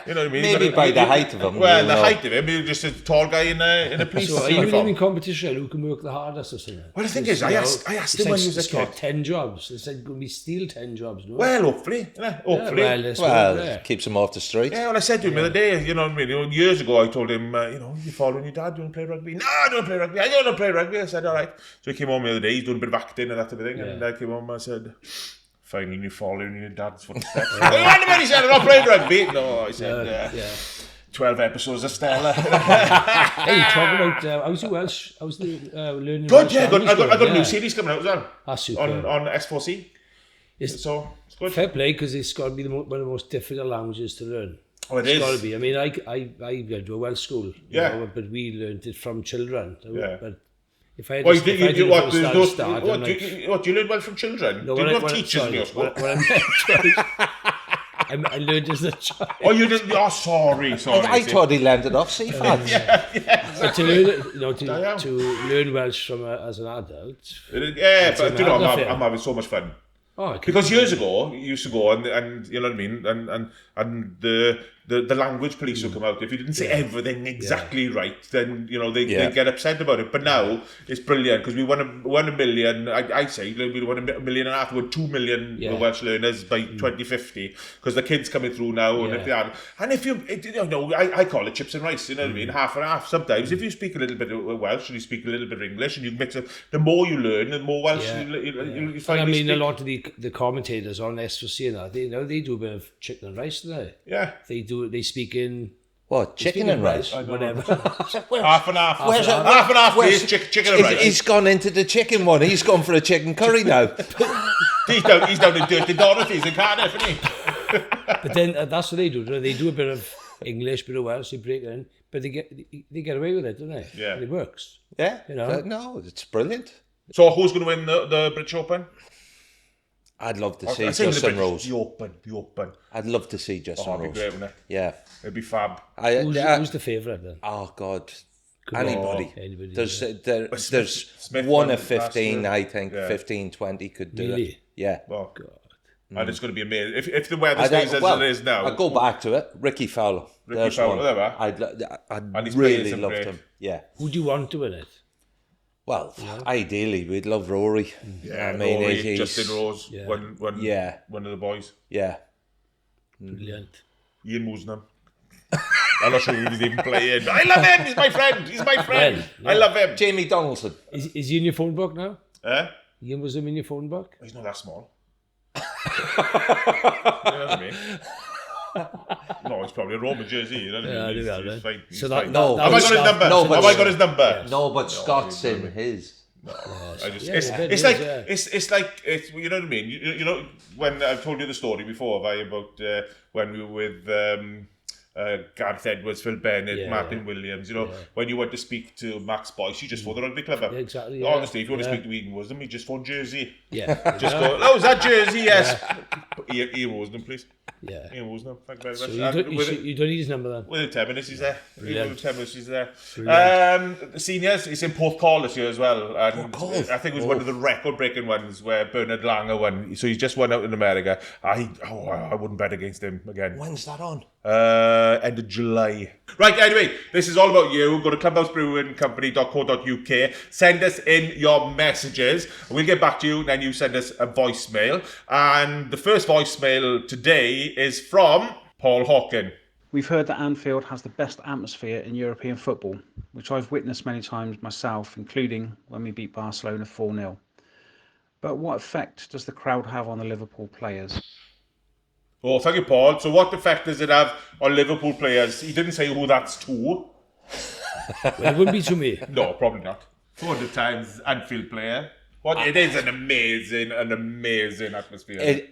You know what I mean? Maybe by the height of him. Well, the height of him, he's just a tall guy in a police uniform. So are uniform. you in competition who can work the hardest or something? Well, the thing is, I asked him when he was a kid. He's got 10 jobs. They said, going to be steal 10 jobs, no? Well, hopefully. Well, keeps him off the street. Yeah, well, I said to him the other day, you know what I mean? Years ago, I told him, you're following your dad, do you want to play rugby? No, I don't play rugby. I don't play rugby. I said, all right. So he came home the other day, he's doing a bit of acting and that type of thing. And I came home and I said, finally, you following your dad's footsteps. He said, I'm not playing rugby. No, I said, 12 episodes of Stella. Hey, talking about, how's the Welsh? How's the learning Good, Welsh? yeah, good. I got a new series coming out as well. That's super. On S4C. So, it's good. Fair play, because it's got to be one of the most difficult languages to learn. Oh, It's got to be. I mean, I went to a Welsh school, you Yeah. know, but we learned it from children. Yeah. But if I had What, to do you learn well from children? No, do you have teachers in your school? I learned as a child. Oh, you didn't? Oh, sorry. I thought he landed off CFATs. But to learn, to learn Welsh as an adult. Yeah, but you know, I'm having so much fun. Oh, because years ago, you used to go and you know what I mean, and the language police would come out. If you didn't say everything exactly right, then you know they get upset about it. But now it's brilliant because we won a million. I say we won a million and a half. We won 2 million Welsh learners by 2050 because the kids coming through now. And if you know, I call it chips and rice. You know what I mean, half and half. Sometimes if you speak a little bit of Welsh and you speak a little bit of English and you mix it, the more you learn, the more Welsh you find. I mean, a lot of the commentators on S4C and that, they do a bit of chicken and rice, don't they? Yeah. They speak in... What, chicken and rice? Whatever. Half and half. Half and half is chicken and rice. He's gone into the chicken one. He's gone for a chicken curry now. He's down in Dirty Dorothy's in Cardiff, isn't he? But then that's what they do. They do a bit of English, bit of Welsh, they break it in, but they get away with it, don't they? Yeah. And it works. Yeah. You know? No, it's brilliant. So who's going to win the British Open? I'd love to see Justin Rose. The Open. I'd love to see Justin Rose. It'd be great, wouldn't it? Yeah. It'd be fab. Who's the favourite then? Oh, God. Could Anybody. There's Smith one won of 15, last I think. 15, 20 could do it. Yeah. Oh, God. And it's going to be amazing. If the weather stays as it is now. I'd go back to it. Ricky Fowler. Ricky Fowler, there. I'd really loved him. Yeah. Who do you want to win it? Well, ideally, we'd love Rory. Yeah, I mean, Rory, Justin Rose, one of the boys. Yeah. Brilliant. Ian Woosnam. I'm not sure if he's even playing. I love him. He's my friend. I love him. Jamie Donaldson. Is he in your phone book now? Ian was him in your phone book? He's not that small. You know what I mean? No, it's probably a Roman jersey. You know what I mean? He's fine. So fine. no, have I got his number? No, have I got his number? Yes. No, but Scott's in his. No, it's like you know what I mean. You know when I've told you the story before, about when we were with Gareth Edwards, Phil Bennett, Martin Williams. You know when you went to speak to Max Boyce, you just phoned the rugby club up. Yeah, exactly. Yeah. Honestly, if you want to speak to Ian Woosnam, you just phone Jersey. Yeah. Just go. Oh, is that Jersey? Yes. Ian Woosnam, please. Yeah. Ian Woosnam, thank you very much. So you don't need his number then? Within 10 minutes he's there. Within 10 minutes he's there. The seniors, it's in Porthcawl this year as well. And I think it was one of the record-breaking ones where Bernard Langer won. So he's just won out in America. I wouldn't bet against him again. When's that on? End of July. Right, anyway, this is all about you. Go to clubhousebrewingcompany.co.uk. Send us in your messages. We'll get back to you, and then you send us a voicemail. And the first voicemail today is from Paul Hawken. We've heard that Anfield has the best atmosphere in European football, which I've witnessed many times myself, including when we beat Barcelona 4-0. But what effect does the crowd have on the Liverpool players? Oh, thank you, Paul. So what effect does it have on Liverpool players? He didn't say who that's to. Well, it wouldn't be to me. No, probably not. 400 times Anfield player. It is an amazing atmosphere.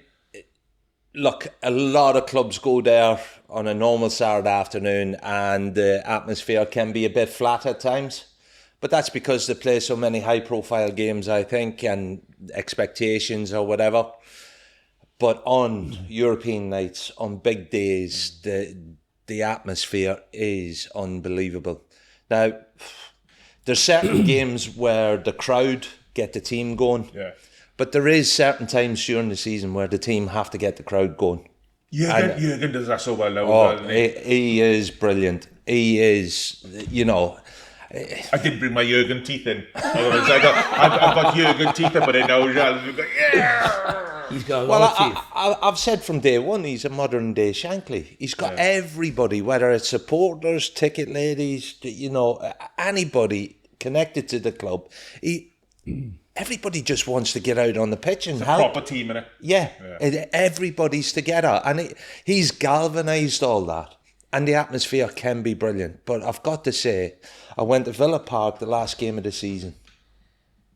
Look, a lot of clubs go there on a normal Saturday afternoon, and the atmosphere can be a bit flat at times. But that's because they play so many high-profile games, I think, and expectations or whatever. But on European nights, on big days, the atmosphere is unbelievable. Now, there's certain games where the crowd get the team going. Yeah. But there is certain times during the season where the team have to get the crowd going. Jürgen does that so well now. He is brilliant. He is, you know... I didn't bring my Jürgen teeth in. Otherwise, I've got Jürgen teeth in, but I know yeah. He's got a lot of teeth. I've said from day one, he's a modern day Shankly. He's got everybody, whether it's supporters, ticket ladies, you know, anybody connected to the club. Everybody just wants to get out on the pitch and help. Proper team, innit? Yeah, everybody's together, and he's galvanised all that. And the atmosphere can be brilliant. But I've got to say, I went to Villa Park the last game of the season,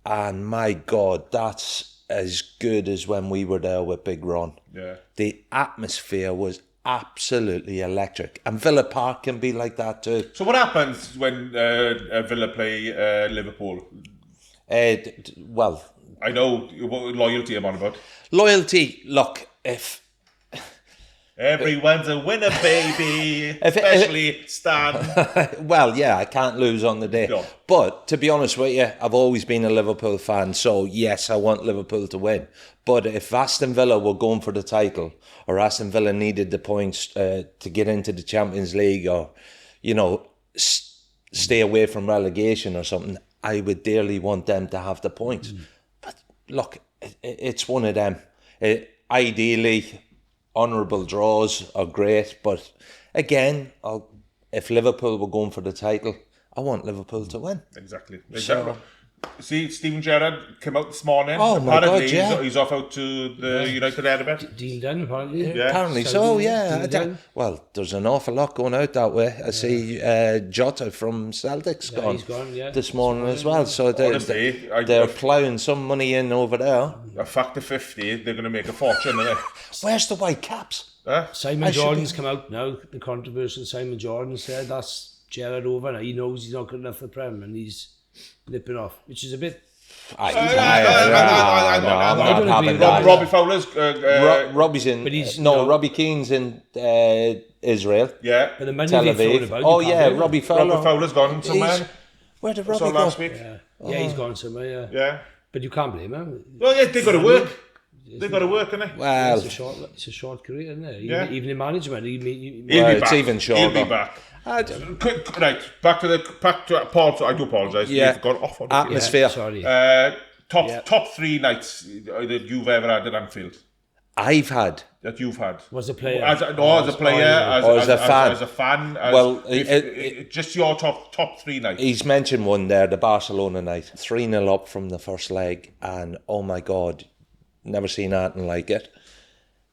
and my God, that's as good as when we were there with Big Ron. Yeah. The atmosphere was absolutely electric, and Villa Park can be like that too. So what happens when Villa play Liverpool? Well, I know what loyalty I'm on about. Loyalty, look, if... Everyone's a winner, baby. Especially Stan. Well, yeah, I can't lose on the day. No. But to be honest with you, I've always been a Liverpool fan, so yes, I want Liverpool to win. But if Aston Villa were going for the title, or Aston Villa needed the points to get into the Champions League, or, you know, stay away from relegation or something, I would dearly want them to have the points. But look, it's one of them. Ideally, honourable draws are great, but again, if Liverpool were going for the title, I want Liverpool to win. Exactly. So, see, Steven Gerrard came out this morning. Oh, my God, yeah. He's off out to the United Arab Emirates. Deal done, apparently. Yeah. Apparently so, yeah. Well, there's an awful lot going out that way. I see Jota from Celtic's He's gone, this morning as well. So Honestly, they're ploughing some money in over there. A factor 50, they're going to make a fortune, aren't they? Where's the white caps? Simon Jordan's come out now, the controversial Simon Jordan said that's Gerrard over now. He knows he's not good enough for the Prem and he's nipping off, which is a bit... I'm not having that. Robbie Fowler's... Robbie's in... But he's, Robbie Keane's in Israel. Yeah. But the money Tel they've thrown Aviv. about... Oh, yeah, Robbie Fowler. Robbie Fowler's gone somewhere. Where did Robbie go? last week. Yeah, he's gone somewhere, Yeah. But you can't blame him. Well, yeah, they've got to work. They've got to work, innit? Well, it's a short career, isn't it? Yeah. Even in management, He'll be it's back. even shorter. He'll be back. Right, back to Paul. I do apologise. Yeah. We've gone off on Atmosphere. Sorry. Top 3 nights that you've ever had at Anfield. I've had. That you've had. Was a player? As a player, as a fan. Well, just your top 3 nights. He's mentioned one there, the Barcelona night. 3-0 up from the first leg, and oh my God, never seen anything like it.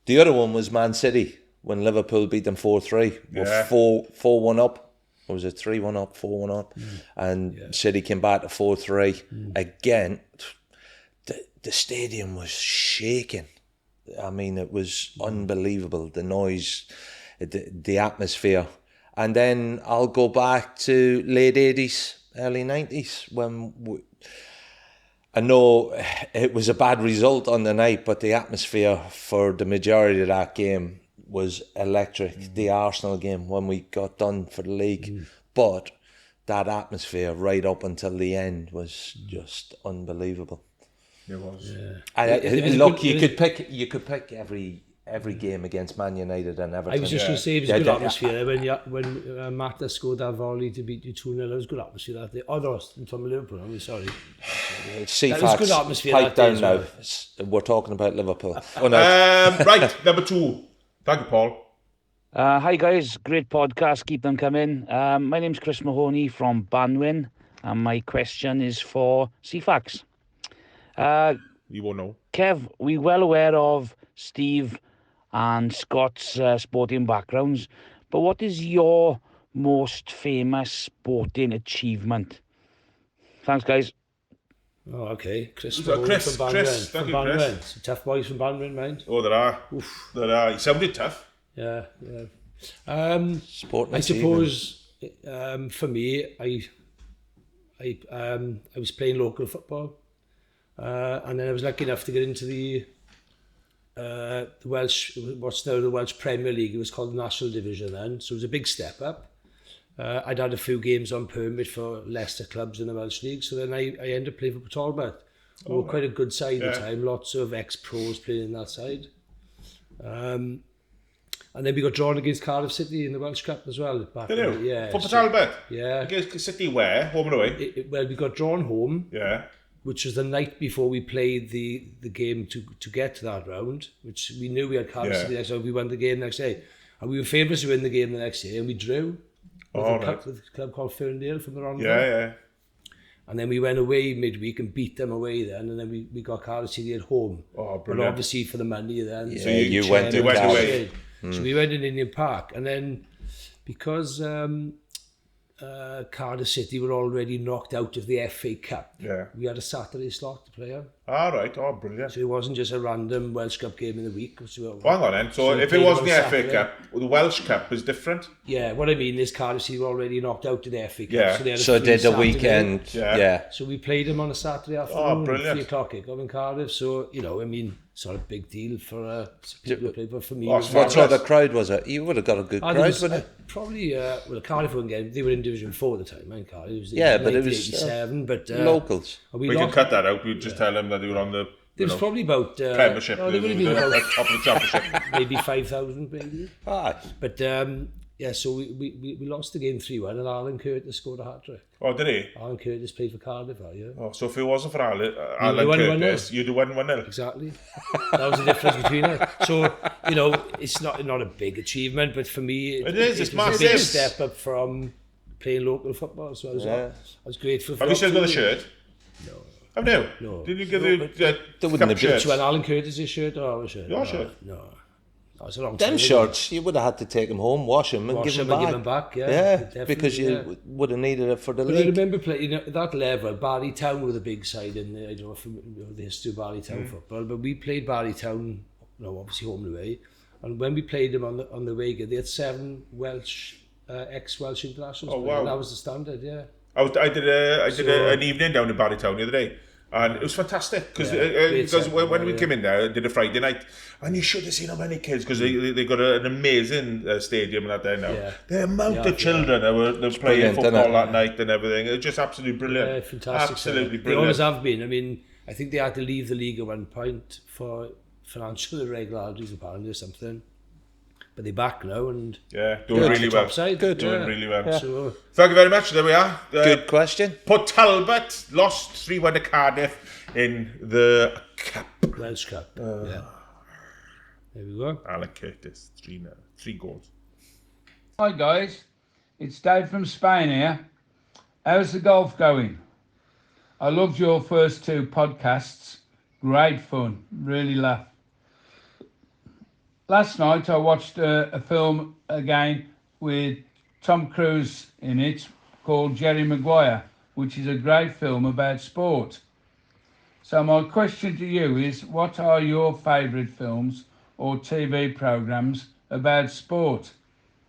The other one was Man City, when Liverpool beat them 4-3. Yeah. 4-1 up. Or was it 3-1 up, 4-1 up? And City came back to 4-3. Again, the stadium was shaking. I mean, it was unbelievable. The noise, the atmosphere. And then I'll go back to late 80s, early 90s, when I know it was a bad result on the night, but the atmosphere for the majority of that game was electric. The Arsenal game, when we got done for the league. But that atmosphere right up until the end was just unbelievable. It was. Yeah. Look, you could pick every game against Man United and Everton. I was just going to say, it was a good atmosphere when Mata scored that volley to beat you 2-0. It was good atmosphere that day. Others from Liverpool, I'm sorry. That was good atmosphere pipe that day down as now. We're talking about Liverpool. Right, number 2. Thank you, Paul. Hi guys, great podcast, keep them coming. My name's Chris Mahoney from Banwyn, and my question is for CFAX. You won't know. Kev, we're well aware of Steve and Scott's sporting backgrounds, but what is your most famous sporting achievement? Thanks, guys. Oh, okay. Chris Who's that? Mahoney Chris, from Chris. Banwin. Thank From you, Chris. Banwin. Some tough boys from Banwin, mind. Oh, there are. There are. He sounded tough. Yeah, yeah. Sporting I achievement. suppose for me, I was playing local football, and then I was lucky enough to get into the Welsh, what's now the Welsh Premier League. It was called the National Division then, so it was a big step up. I'd had a few games on permit for Leicester clubs in the Welsh League, so then I ended up playing for Talbot. We were quite a good side at the time, lots of ex-pros playing in that side. And then we got drawn against Cardiff City in the Welsh Cup as well. Did you? Yeah. For Talbot? Yeah. Against City where? Home and away? Well, we got drawn home, Yeah. which was the night before we played the game to get to that round, which we knew we had Cardiff City next, so we won the game the next day. And we were favourites to win the game the next day, and we drew with a club called Ferndale from the round. Yeah. And then we went away midweek and beat them away then, and then we got Cardiff City at home. Oh, but brilliant. obviously for the money then. Yeah, so you went away. So we went in Indian Park, and then because Cardiff City were already knocked out of the FA Cup, we had a Saturday slot to play on. All right. Oh, brilliant. So it wasn't just a random Welsh Cup game in the week. Well, hang on then. So if it played wasn't on the FA Saturday. Cup, the Welsh Cup is different? Yeah, what I mean is Cardiff City were already knocked out of the FA Cup. Yeah. So, they had a So free did the Saturday. weekend. Yeah. So we played them on a Saturday afternoon, brilliant. 3 o'clock kickoff in Cardiff. So, you know, I mean, it's not a big deal for people who play, but for me, Oh, it was What sort fabulous. of crowd was it? You would have got a good I crowd, think it was, wouldn't it? probably, well, Cardiff wouldn't get, they were in Division 4 at the time, man, Cardiff. It was Yeah, but it was 1987, but locals. we We can lost, cut that out. We just tell them that they were on the there was probably about Premiership. no, there would have been the about top of the Championship. maybe 5,000 maybe. Aye. But yeah, so we lost the game 3-1, and Alan Curtis scored a hat-trick. Oh, did he? Alan Curtis played for Cardiff that year. Oh, so if it wasn't for Alan won Curtis, you'd have won 1-0. Exactly. That was the difference between us. So, you know, it's not a big achievement, but for me, It is, it's was a massive. big step up from playing local football. So I was grateful for Have you still got the opportunity. shirt? Have you? No. Did you get No, the They wouldn't cup have shirt? To an Alan Curtis' shirt or our shirt? Your shirt? No. That was a long time Them ago. shirts, you would have had to take them home, wash them and Wash give them them back. and give them back, yeah. Yeah, Definitely, because you yeah. would have needed it for the But I league. remember playing, you know, at that level, Barry Town were the big side in the, I don't know if you know the history of Barry Town football, but we played Barry Town, you know, obviously home and away, and when we played them on the way, they had 7 Welsh, ex-Welsh internationals. Oh, playing, wow. and that was the standard, yeah. I did an evening down in Barrytown the other day, and it was fantastic because great set, when we yeah. came in there, I did a Friday night, and you should have seen how many kids because they got an amazing stadium and that there now. Yeah. The amount Yeah, of children that were playing brilliant, football isn't it? that night and everything. It was just absolutely brilliant. Yeah, fantastic. Absolutely They always brilliant. have been. I mean, I think they had to leave the league at one point for financial irregularities apparently or something. But they're back now and Yeah, doing really well. top side. Good. Doing really well. So, Thank you very much. There we are. Good question. Port Talbot lost 3-1 to Cardiff in the Cup. Welsh Cup. Yeah. There we go. Alan Curtis, 3 goals. Hi guys, it's Dave from Spain here. How's the golf going? I loved your first 2 podcasts. Great fun, really laughed. Last night I watched a film again with Tom Cruise in it called Jerry Maguire, which is a great film about sport. So my question to you is, what are your favourite films or TV programmes about sport?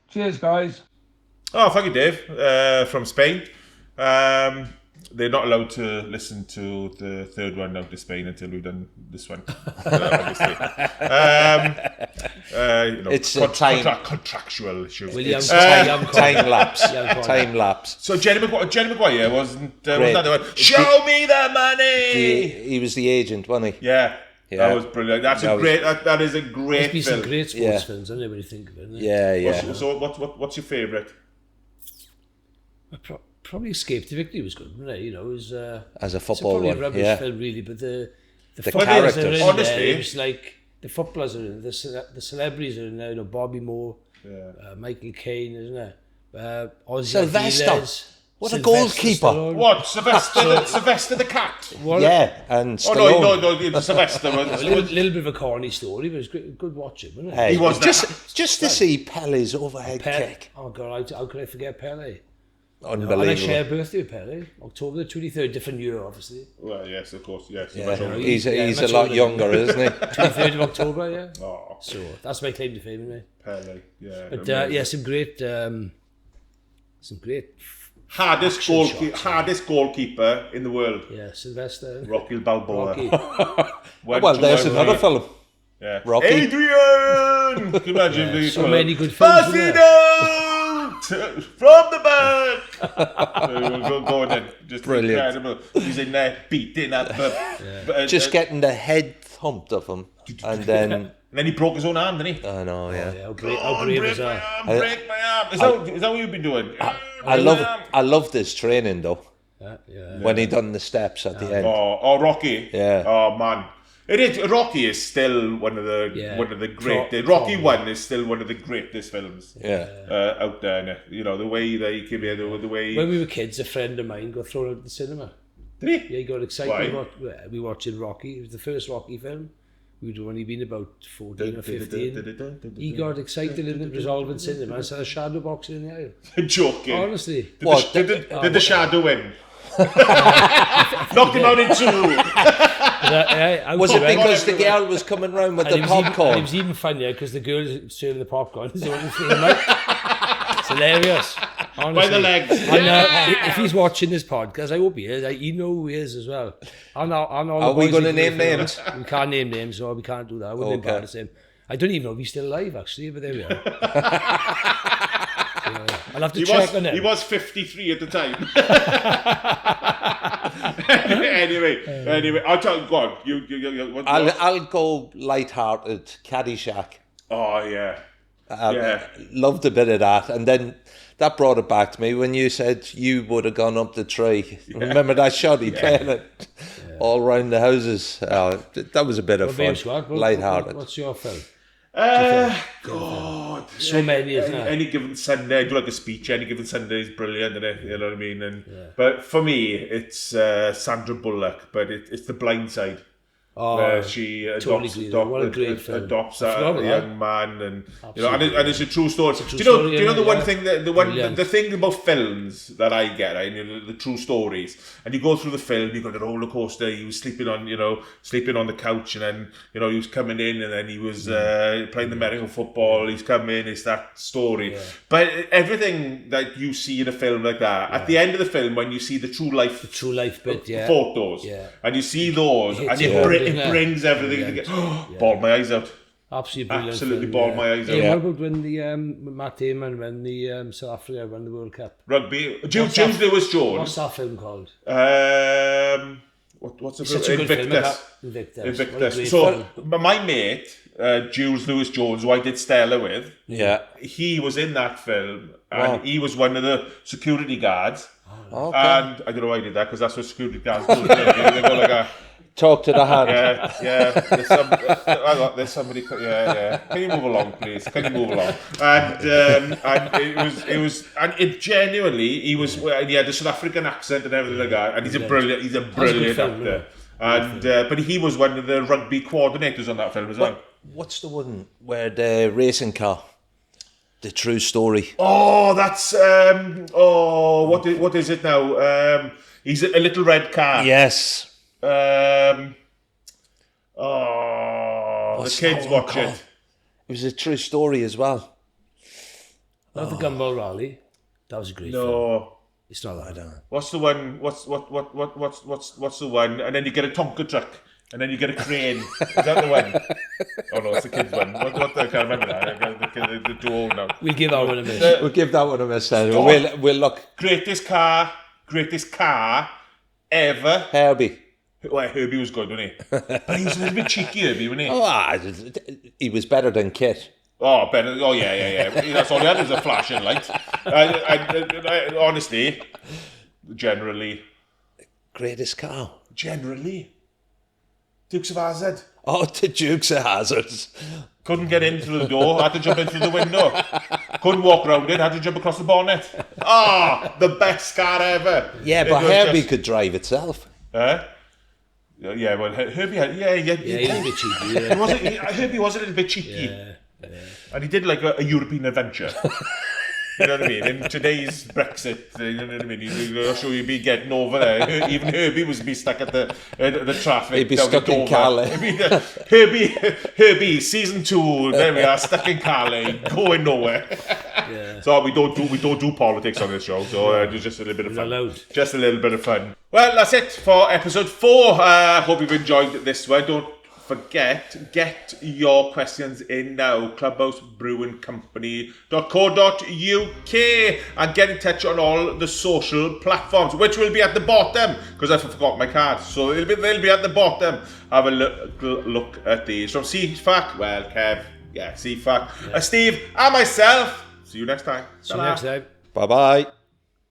Cheers guys. Oh, thank you, Dave, from Spain. They're not allowed to listen to the third one out to Spain until we've done this one, obviously. You know, It's a time- contractual issue. William Time lapse. Yeah, Time lapse. So Jerry Maguire wasn't that the one? Show me the money! He was the agent, wasn't he? Yeah, Yeah. that was brilliant. That is a There's great been some film. great sports Yeah. films, I never really think of it. Isn't Yeah. So what's your favourite? Probably Escape to Victory was good, wasn't it? You know, it was As a it's football probably one, a rubbish yeah. film really, but the characters. footballers are in Honestly. there. It was like the footballers are in there, the celebrities are in there. You know, Bobby Moore, Michael Caine, isn't it? Ozzy Sylvester. Aguilera, What a Sylvester goalkeeper. Stallone. What Sylvester the cat? Yeah, and Oh Stallone. no, Sylvester. A little bit of a corny story, but it was good watching, wasn't it? Hey, He was just to see Pele's overhead kick. Oh God, how could I forget Pele? Unbelievable. And I share a birthday with Perry, October the 23rd, different year, obviously. Well, yes, of course, yes. Yeah, he's a lot younger, isn't he? 23rd of October, yeah. Oh, So that's my claim to fame, mate. Pele, yeah. But yeah, some great hardest goalkeeper in the world. Yeah, Sylvester. Rocky Balboa. Rocky. Well, there's another film. Yeah. Rocky. Adrian! Can you imagine? So many good films. Pass it out! From the back! Going in. Just brilliant. Incredible. He's in there beating up. Just getting the head thumped of him. And then... And then he broke his own arm, didn't he? I know, yeah. How brave is that? Break my arm. Is that what you've been doing? I love this training, though. Yeah. When he done the steps at the end. Oh, Rocky. Yeah. Oh, man. It is. Rocky is still one of the greatest. Rocky 1 is still one of the greatest films out there. You know, the way they came here, the way... When we were kids, a friend of mine got thrown out of the cinema. Did he? Yeah, he got excited. Why? We were watching Rocky. It was the first Rocky film. We'd only been about 14 or 15. He got excited in the resolving cinema and started shadow boxing in the aisle. Joking. Honestly. Did the shadow win? Knocked him out in two. Was it because the girl was coming round with the popcorn? It was even funnier because the girl serving the popcorn is the one who's throwing him out. It's hilarious. Honestly. By the legs. And if he's watching this podcast, I hope he is. You know who he is as well. Are we going to name names? We can't name names, so we can't do that. I wouldn't embarrass him. I don't even know if he's still alive, actually, but there we are. I'll have to check on him. He was 53 at the time. anyway, I'll tell you, go on. I'll go light-hearted, Caddyshack. Oh, yeah. Loved a bit of that. And then that brought it back to me when you said you would have gone up the tree. Yeah. Remember that shot he played it all round the houses? That was a bit of fun. Light-hearted. What's your film? God, so many, isn't it? Any given Sunday, I do like a speech. Any given Sunday is brilliant, isn't it? You know what I mean? But for me, it's Sandra Bullock, but it's The Blind Side. Where she adopts a young man, and you know, and it's a true story. Do you know the one thing that the thing about films that I get, right? You know, the true stories, and you go through the film, you got the roller coaster. He was sleeping on the couch, and then he was coming in, and then he was playing the American football. He's come in. It's that story. Yeah. But everything that you see in a film like that, at the end of the film, when you see the true life bit, photos, and you see those, and it brings everything together. Bawled my eyes out. Absolutely bawled my eyes out. What about when the Matt Damon when the South Africa won the World Cup? Rugby. James Lewis Jones. What's that film called? What's the film? Invictus. So my mate, Jules Lewis Jones, who I did Stella with, he was in that film, and he was one of the security guards. Okay. And I don't know why I did that, because that's what security guards do. They go like a... Talk to the hand. Yeah. There's somebody. Yeah. Can you move along, please? Can you move along? And it was, and it genuinely, he had a South African accent and everything like that. And he's a brilliant actor. And but he was one of the rugby coordinators on that film as well. What's the one where the racing car? The true story. Oh, that's what is it now? He's a little red car. Yes. The kids watch it. It was a true story as well. Not the Gumball Rally. That was a great film. No. It's not that. I don't know. What's the one? What's the one? And then you get a Tonka truck, and then you get a crane. Is that the one? Oh no, it's the kids one. What I can't remember that. They're too old now. We'll give that one a miss. We'll give that one a miss. We'll look. Greatest car ever. Herbie. Well, Herbie was good, wasn't he? But he was a little bit cheeky, Herbie, wasn't he? He was better than Kit. Oh, better. Oh, yeah. That's all he had was a flashing light. I honestly, generally. Greatest car. Generally. Dukes of Hazzard. Oh, the Dukes of Hazzard. Couldn't get in through the door, had to jump in through the window. Couldn't walk around it, had to jump across the bonnet. The best car ever. Yeah, but Herbie could drive itself. Yeah, well, Herbie had... Yeah, he was a bit cheeky. Herbie was a little bit cheeky. Yeah. And he did like a European adventure. You know what I mean? In today's Brexit, you know what I mean? I'm sure you'd be getting over there. Even Herbie was be stuck at the traffic. He'd be stuck in Calais. Herbie, season 2. There we are, stuck in Calais, going nowhere. Yeah. So we don't do politics on this show. So it's just a little bit of fun. Allowed. Just a little bit of fun. Well, that's it for episode 4. Hope you've enjoyed this one. Don't forget, get your questions in now. clubhousebrewingcompany.co.uk, and get in touch on all the social platforms, which will be at the bottom, because I forgot my cards, so they'll be at the bottom. Have a look at these. From CFAC, well, Kev, CFAC, Steve, and myself. See you next time. See you next time. Bye-bye.